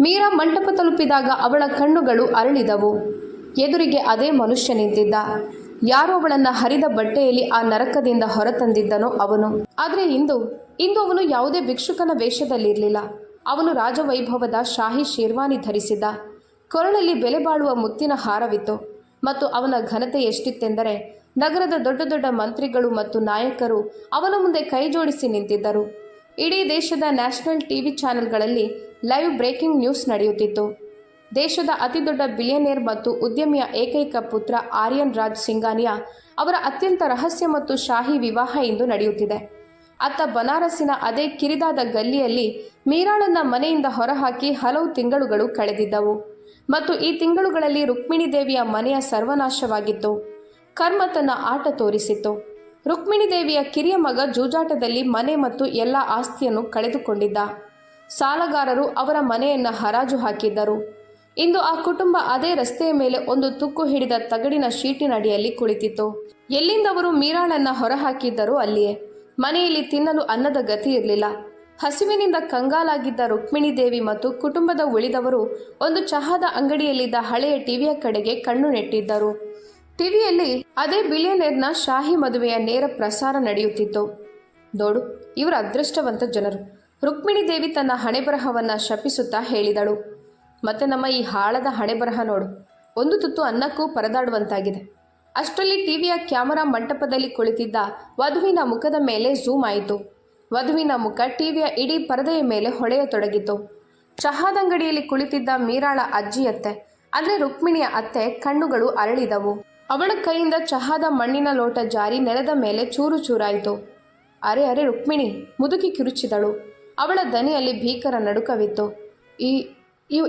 ಮೀರಾ ಮಂಟಪ ತಲುಪಿದಾಗ ಅವಳ ಕಣ್ಣುಗಳು ಅರಳಿದವು. ಎದುರಿಗೆ ಅದೇ ಮನುಷ್ಯ ನಿಂತಿದ್ದ. ಯಾರೋ ಅವಳನ್ನು ಹರಿದ ಬಟ್ಟೆಯಲ್ಲಿ ಆ ನರಕದಿಂದ ಹೊರತಂದಿದ್ದನೋ ಅವನು. ಆದರೆ ಇಂದು ಅವನು ಯಾವುದೇ ಭಿಕ್ಷುಕನ ವೇಷದಲ್ಲಿರಲಿಲ್ಲ. ಅವನು ರಾಜವೈಭವದ ಶಾಹಿ ಶೇರ್ವಾನಿ ಧರಿಸಿದ್ದ. ಕೊರಳಲ್ಲಿ ಬೆಲೆ ಬಾಳುವ ಮುತ್ತಿನ ಹಾರವಿತ್ತು ಮತ್ತು ಅವನ ಘನತೆ ಎಷ್ಟಿತ್ತೆಂದರೆ ನಗರದ ದೊಡ್ಡ ದೊಡ್ಡ ಮಂತ್ರಿಗಳು ಮತ್ತು ನಾಯಕರು ಅವನ ಮುಂದೆ ಕೈ ಜೋಡಿಸಿ ನಿಂತಿದ್ದರು. ಇಡೀ ದೇಶದ ನ್ಯಾಷನಲ್ TV ಚಾನೆಲ್ಗಳಲ್ಲಿ ಲೈವ್ ಬ್ರೇಕಿಂಗ್ ನ್ಯೂಸ್ ನಡೆಯುತ್ತಿತ್ತು. ದೇಶದ ಅತಿದೊಡ್ಡ ಬಿಲಿಯನೇರ್ ಮತ್ತು ಉದ್ಯಮಿಯ ಏಕೈಕ ಪುತ್ರ ಆರ್ಯನ್ ರಾಜ್ ಸಿಂಘಾನಿಯಾ ಅವರ ಅತ್ಯಂತ ರಹಸ್ಯ ಮತ್ತು ಶಾಹಿ ವಿವಾಹ ಇಂದು ನಡೆಯುತ್ತಿದೆ. ಅತ್ತ ಬನಾರಸ್ಸಿನ ಅದೇ ಕಿರಿದಾದ ಗಲ್ಲಿಯಲ್ಲಿ ಮೀರಾಳನ್ನ ಮನೆಯಿಂದ ಹೊರಹಾಕಿ ಹಲವು ತಿಂಗಳುಗಳು ಕಳೆದಿದ್ದವು ಮತ್ತು ಈ ತಿಂಗಳುಗಳಲ್ಲಿ ರುಕ್ಮಿಣಿ ದೇವಿಯ ಮನೆಯ ಸರ್ವನಾಶವಾಗಿತ್ತು. ಕರ್ಮ ತನ್ನ ಆಟ ತೋರಿಸಿತ್ತು. ರುಕ್ಮಿಣಿ ದೇವಿಯ ಕಿರಿಯ ಮಗ ಜೂಜಾಟದಲ್ಲಿ ಮನೆ ಮತ್ತು ಎಲ್ಲ ಆಸ್ತಿಯನ್ನು ಕಳೆದುಕೊಂಡಿದ್ದ. ಸಾಲಗಾರರು ಅವರ ಮನೆಯನ್ನು ಹರಾಜು ಹಾಕಿದ್ದರು. ಇಂದು ಆ ಕುಟುಂಬ ಅದೇ ರಸ್ತೆಯ ಮೇಲೆ ಒಂದು ತುಕ್ಕು ಹಿಡಿದ ತಗಡಿನ ಶೀಟಿನಡಿಯಲ್ಲಿ ಕುಳಿತಿತ್ತು. ಎಲ್ಲಿಂದ ಅವರು ಮೀರಾಳನ್ನು ಹೊರಹಾಕಿದ್ದರೋ ಅಲ್ಲಿಯೇ. ಮನೆಯಲ್ಲಿ ತಿನ್ನಲು ಅನ್ನದ ಗತಿ ಇರಲಿಲ್ಲ. ಹಸಿವಿನಿಂದ ಕಂಗಾಲಾಗಿದ್ದ ರುಕ್ಮಿಣಿ ದೇವಿ ಮತ್ತು ಕುಟುಂಬದ ಉಳಿದವರು ಒಂದು ಚಹಾದ ಅಂಗಡಿಯಲ್ಲಿದ್ದ ಹಳೆಯ ಟಿವಿಯ ಕಡೆಗೆ ಕಣ್ಣು ನೆಟ್ಟಿದ್ದರು. ಟಿವಿಯಲ್ಲಿ ಅದೇ ಬಿಲಿಯನೇರ್ನ ಶಾಹಿ ಮದುವೆಯ ನೇರ ಪ್ರಸಾರ ನಡೆಯುತ್ತಿತ್ತು. ನೋಡು, ಇವರು ಅದೃಷ್ಟವಂತ ಜನರು, ರುಕ್ಮಿಣಿ ದೇವಿ ತನ್ನ ಹಣೆಬರಹವನ್ನು ಶಪಿಸುತ್ತಾ ಹೇಳಿದಳು. ಮತ್ತೆ ನಮ್ಮ ಈ ಹಾಳದ ಹಣೆಬರಹ ನೋಡು, ಒಂದು ತುತ್ತು ಅನ್ನಕ್ಕೂ ಪರದಾಡುವಂತಾಗಿದೆ. ಅಷ್ಟರಲ್ಲಿ ಟಿವಿಯ ಕ್ಯಾಮರಾ ಮಂಟಪದಲ್ಲಿ ಕುಳಿತಿದ್ದ ವಧುವಿನ ಮುಖದ ಮೇಲೆ ಝೂಮ್ ಆಯಿತು. ವಧುವಿನ ಮುಖ ಟಿವಿಯ ಇಡೀ ಪರದೆಯ ಮೇಲೆ ಹೊಳೆಯತೊಡಗಿತು. ಚಹಾದಂಗಡಿಯಲ್ಲಿ ಕುಳಿತಿದ್ದ ಮೀರಾಳ ಅಜ್ಜಿಯತ್ತೆ ಅಂದರೆ ರುಕ್ಮಿಣಿಯ ಅತ್ತೆ ಕಣ್ಣುಗಳು ಅರಳಿದವು. ಅವಳ ಕೈಯಿಂದ ಚಹಾದ ಮಣ್ಣಿನ ಲೋಟ ಜಾರಿ ನೆಲದ ಮೇಲೆ ಚೂರು ಚೂರಾಯಿತು. ಅರೆ ಅರೆ ರುಕ್ಮಿಣಿ, ಮುದುಕಿ ಕಿರುಚಿದಳು. ಅವಳ ದನಿಯಲ್ಲಿ ಭೀಕರ ನಡುಕವಿತ್ತು.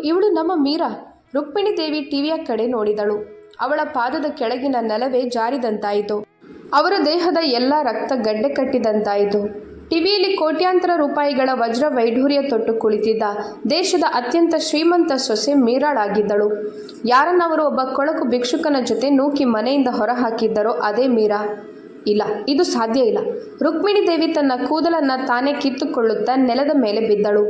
ಇವಳು ನಮ್ಮ ಮೀರಾ. ರುಕ್ಮಿಣಿ ದೇವಿ ಟಿವಿಯ ಕಡೆ ನೋಡಿದಳು. ಅವಳ ಪಾದದ ಕೆಳಗಿನ ನೆಲವೇ ಜಾರಿದಂತಾಯಿತು. ಅವರ ದೇಹದ ಎಲ್ಲ ರಕ್ತ ಗಡ್ಡೆ ಕಟ್ಟಿದಂತಾಯಿತು. ಟಿವಿಯಲ್ಲಿ ಕೋಟ್ಯಾಂತರ ರೂಪಾಯಿಗಳ ವಜ್ರ ವೈಢೂರ್ಯ ತೊಟ್ಟು ಕುಳಿತಿದ್ದ ದೇಶದ ಅತ್ಯಂತ ಶ್ರೀಮಂತ ಸೊಸೆ ಮೀರಾಳಾಗಿದ್ದಳು. ಯಾರನ್ನವರು ಒಬ್ಬ ಕೊಳಕು ಭಿಕ್ಷುಕನ ಜೊತೆ ನೂಕಿ ಮನೆಯಿಂದ ಹೊರಹಾಕಿದ್ದರೋ ಅದೇ ಮೀರಾ. ಇಲ್ಲ, ಇದು ಸಾಧ್ಯ ಇಲ್ಲ. ರುಕ್ಮಿಣಿ ದೇವಿ ತನ್ನ ಕೂದಲನ್ನು ತಾನೇ ಕಿತ್ತುಕೊಳ್ಳುತ್ತಾ ನೆಲದ ಮೇಲೆ ಬಿದ್ದಳು.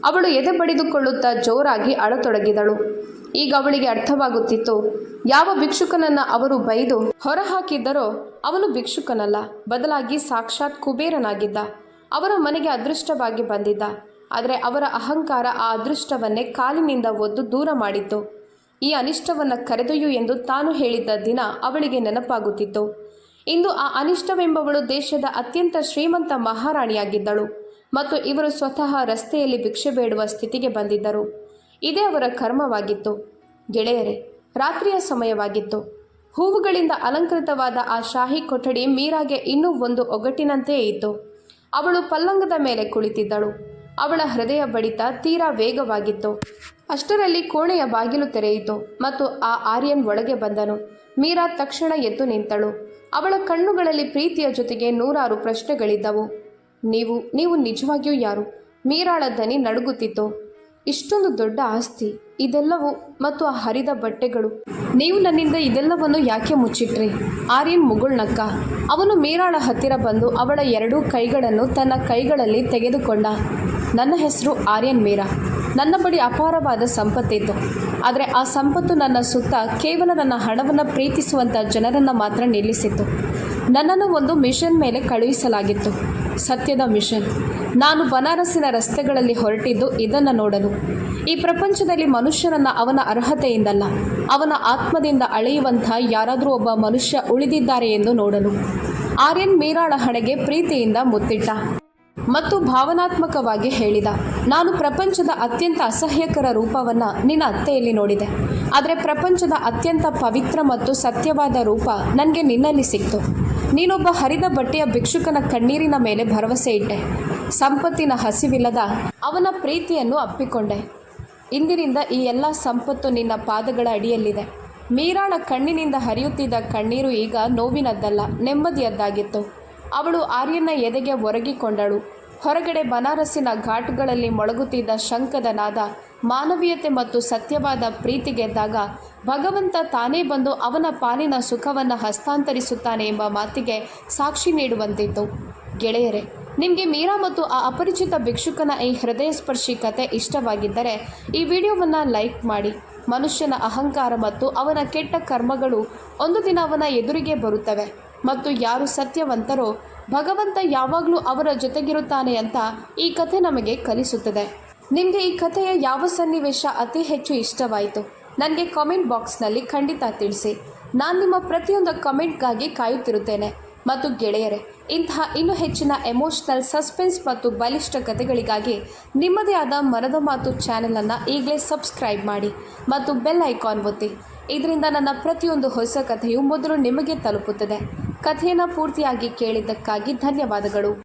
ಅವಳು ಎದೆ ಬಡಿದುಕೊಳ್ಳುತ್ತಾ ಜೋರಾಗಿ ಅಳತೊಡಗಿದಳು. ಈಗ ಅವಳಿಗೆ ಅರ್ಥವಾಗುತ್ತಿತ್ತು, ಯಾವ ಭಿಕ್ಷುಕನನ್ನು ಅವರು ಬೈದು ಹೊರಹಾಕಿದ್ದರೋ ಅವನು ಭಿಕ್ಷುಕನಲ್ಲ, ಬದಲಾಗಿ ಸಾಕ್ಷಾತ್ ಕುಬೇರನಾಗಿದ್ದ. ಅವರ ಮನೆಗೆ ಅದೃಷ್ಟವಾಗಿ ಬಂದಿದ್ದ. ಆದರೆ ಅವರ ಅಹಂಕಾರ ಆ ಅದೃಷ್ಟವನ್ನೇ ಕಾಲಿನಿಂದ ಒದ್ದು ದೂರ ಮಾಡಿತ್ತು. ಈ ಅನಿಷ್ಟವನ್ನು ಕರೆದೊಯ್ಯು ಎಂದು ತಾನು ಹೇಳಿದ್ದ ದಿನ ಅವಳಿಗೆ ನೆನಪಾಗುತ್ತಿತ್ತು. ಇಂದು ಆ ಅನಿಷ್ಟವೆಂಬವಳು ದೇಶದ ಅತ್ಯಂತ ಶ್ರೀಮಂತ ಮಹಾರಾಣಿಯಾಗಿದ್ದಳು ಮತ್ತು ಇವರು ಸ್ವತಃ ರಸ್ತೆಯಲ್ಲಿ ಭಿಕ್ಷೆ ಬೇಡುವ ಸ್ಥಿತಿಗೆ ಬಂದಿದ್ದರು. ಇದೇ ಅವರ ಕರ್ಮವಾಗಿತ್ತು. ಗೆಳೆಯರೇ, ರಾತ್ರಿಯ ಸಮಯವಾಗಿತ್ತು. ಹೂವುಗಳಿಂದ ಅಲಂಕೃತವಾದ ಆ ಶಾಹಿ ಕೊಠಡಿ ಮೀರಾಗೆ ಇನ್ನೂ ಒಂದು ಒಗಟಿನಂತೆಯೇ ಇತ್ತು. ಅವಳು ಪಲ್ಲಂಗದ ಮೇಲೆ ಕುಳಿತಿದ್ದಳು. ಅವಳ ಹೃದಯ ಬಡಿತ ತೀರಾ ವೇಗವಾಗಿತ್ತು. ಅಷ್ಟರಲ್ಲಿ ಕೋಣೆಯ ಬಾಗಿಲು ತೆರೆಯಿತು ಮತ್ತು ಆ ಆರ್ಯನ್ ಒಳಗೆ ಬಂದನು. ಮೀರಾ ತಕ್ಷಣ ಎದ್ದು ನಿಂತಳು. ಅವಳ ಕಣ್ಣುಗಳಲ್ಲಿ ಪ್ರೀತಿಯ ಜೊತೆಗೆ ನೂರಾರು ಪ್ರಶ್ನೆಗಳಿದ್ದವು. ನೀವು ನಿಜವಾಗಿಯೂ ಯಾರು? ಮೀರಾಳ ದನಿ ನಡುಗುತ್ತಿತ್ತು. ಇಷ್ಟೊಂದು ದೊಡ್ಡ ಆಸ್ತಿ, ಇದೆಲ್ಲವೂ ಮತ್ತು ಆ ಹರಿದ ಬಟ್ಟೆಗಳು, ನೀವು ನನ್ನಿಂದ ಇದೆಲ್ಲವನ್ನು ಯಾಕೆ ಮುಚ್ಚಿಟ್ರಿ? ಆರ್ಯನ್ ಮುಗುಳ್ನಕ್ಕ. ಅವನು ಮೀರಾಳ ಹತ್ತಿರ ಬಂದು ಅವಳ ಎರಡೂ ಕೈಗಳನ್ನು ತನ್ನ ಕೈಗಳಲ್ಲಿ ತೆಗೆದುಕೊಂಡ. ನನ್ನ ಹೆಸರು ಆರ್ಯನ್ ಮೀರಾ. ನನ್ನ ಬಳಿ ಅಪಾರವಾದ ಸಂಪತ್ತಿತ್ತು. ಆದರೆ ಆ ಸಂಪತ್ತು ನನ್ನ ಸುತ್ತ ಕೇವಲ ನನ್ನ ಹಣವನ್ನು ಪ್ರೀತಿಸುವಂಥ ಜನರನ್ನು ಮಾತ್ರ ನಿಲ್ಲಿಸಿತ್ತು. ನನ್ನನ್ನು ಒಂದು ಮಿಷನ್ ಮೇಲೆ ಕಳುಹಿಸಲಾಗಿತ್ತು, ಸತ್ಯದ ಮಿಷನ್. ನಾನು ಬನಾರಸಿನ ರಸ್ತೆಗಳಲ್ಲಿ ಹೊರಟಿದ್ದು ಇದನ್ನು ನೋಡಲು. ಈ ಪ್ರಪಂಚದಲ್ಲಿ ಮನುಷ್ಯನನ್ನು ಅವನ ಅರ್ಹತೆಯಿಂದಲ್ಲ, ಅವನ ಆತ್ಮದಿಂದ ಅಳೆಯುವಂಥ ಯಾರಾದರೂ ಒಬ್ಬ ಮನುಷ್ಯ ಉಳಿದಿದ್ದಾರೆ ಎಂದು ನೋಡಲು. ಆರ್ಯನ್ ಮೀರಾಳ ಹಣೆಗೆ ಪ್ರೀತಿಯಿಂದ ಮುತ್ತಿಟ್ಟ ಮತ್ತು ಭಾವನಾತ್ಮಕವಾಗಿ ಹೇಳಿದ, ನಾನು ಪ್ರಪಂಚದ ಅತ್ಯಂತ ಅಸಹ್ಯಕರ ರೂಪವನ್ನು ನಿನ್ನ ಅತ್ತೆಯಲ್ಲಿ ನೋಡಿದೆ, ಆದರೆ ಪ್ರಪಂಚದ ಅತ್ಯಂತ ಪವಿತ್ರ ಮತ್ತು ಸತ್ಯವಾದ ರೂಪ ನನಗೆ ನಿನ್ನಲ್ಲಿ ಸಿಕ್ತು. ನೀನೊಬ್ಬ ಹರಿದ ಬಟ್ಟೆಯ ಭಿಕ್ಷುಕನ ಕಣ್ಣೀರಿನ ಮೇಲೆ ಭರವಸೆ ಇಟ್ಟೆ. ಸಂಪತ್ತಿನ ಹಸಿವಿಲ್ಲದ ಅವನ ಪ್ರೀತಿಯನ್ನು ಅಪ್ಪಿಕೊಂಡೆ. ಇಂದಿನಿಂದ ಈ ಎಲ್ಲ ಸಂಪತ್ತು ನಿನ್ನ ಪಾದಗಳ ಅಡಿಯಲ್ಲಿದೆ. ಮೀರಾಳ ಕಣ್ಣಿನಿಂದ ಹರಿಯುತ್ತಿದ್ದ ಕಣ್ಣೀರು ಈಗ ನೋವಿನದ್ದಲ್ಲ, ನೆಮ್ಮದಿಯದ್ದಾಗಿತ್ತು. ಅವಳು ಆರ್ಯನ ಎದೆಗೆ ಒರಗಿಕೊಂಡಳು. ಹೊರಗಡೆ ಬನಾರಸಿನ ಘಾಟುಗಳಲ್ಲಿ ಮೊಳಗುತ್ತಿದ್ದ ಶಂಖದ ನಾದ ಮಾನವೀಯತೆ ಮತ್ತು ಸತ್ಯವಾದ ಪ್ರೀತಿಗೆದ್ದಾಗ ಭಗವಂತ ತಾನೇ ಬಂದು ಅವನ ಪಾಲಿನ ಸುಖವನ್ನು ಹಸ್ತಾಂತರಿಸುತ್ತಾನೆ ಎಂಬ ಮಾತಿಗೆ ಸಾಕ್ಷಿ ನೀಡುವಂತಿತ್ತು. ಗೆಳೆಯರೇ, ನಿಮಗೆ ಮೀರಾ ಮತ್ತು ಆ ಅಪರಿಚಿತ ಭಿಕ್ಷುಕನ ಈ ಹೃದಯ ಸ್ಪರ್ಶಿ ಕತೆ ಇಷ್ಟವಾಗಿದ್ದರೆ ಈ ವಿಡಿಯೋವನ್ನು ಲೈಕ್ ಮಾಡಿ. ಮನುಷ್ಯನ ಅಹಂಕಾರ ಮತ್ತು ಅವನ ಕೆಟ್ಟ ಕರ್ಮಗಳು ಒಂದು ದಿನ ಅವನ ಎದುರಿಗೆ ಬರುತ್ತವೆ ಮತ್ತು ಯಾರು ಸತ್ಯವಂತರೋ ಭಗವಂತ ಯಾವಾಗಲೂ ಅವರ ಜೊತೆಗಿರುತ್ತಾನೆ ಅಂತ ಈ ಕಥೆ ನಮಗೆ ಕಲಿಸುತ್ತದೆ. ನಿಮಗೆ ಈ ಕಥೆಯ ಯಾವ ಸನ್ನಿವೇಶ ಅತಿ ಹೆಚ್ಚು ಇಷ್ಟವಾಯಿತು ನನಗೆ ಕಾಮೆಂಟ್ ಬಾಕ್ಸ್ನಲ್ಲಿ ಖಂಡಿತ ತಿಳಿಸಿ. ನಾನು ನಿಮ್ಮ ಪ್ರತಿಯೊಂದು ಕಮೆಂಟ್ಗಾಗಿ ಕಾಯುತ್ತಿರುತ್ತೇನೆ. ಮತ್ತು ಗೆಳೆಯರೇ, ಇಂತಹ ಇನ್ನೂ ಹೆಚ್ಚಿನ ಎಮೋಷ್ನಲ್, ಸಸ್ಪೆನ್ಸ್ ಮತ್ತು ಬಲಿಷ್ಠ ಕಥೆಗಳಿಗಾಗಿ ನಿಮ್ಮದೇ ಆದ ಮನದ ಮಾತು ಚಾನೆಲನ್ನು ಈಗಲೇ ಸಬ್ಸ್ಕ್ರೈಬ್ ಮಾಡಿ ಮತ್ತು ಬೆಲ್ ಐಕಾನ್ ಒತ್ತಿ. ಇದರಿಂದ ನನ್ನ ಪ್ರತಿಯೊಂದು ಹೊಸ ಕಥೆಯು ಮೊದಲು ನಿಮಗೆ ತಲುಪುತ್ತದೆ. ಕಥೆಯನ್ನು ಪೂರ್ತಿಯಾಗಿ ಕೇಳಿದ್ದಕ್ಕಾಗಿ ಧನ್ಯವಾದಗಳು.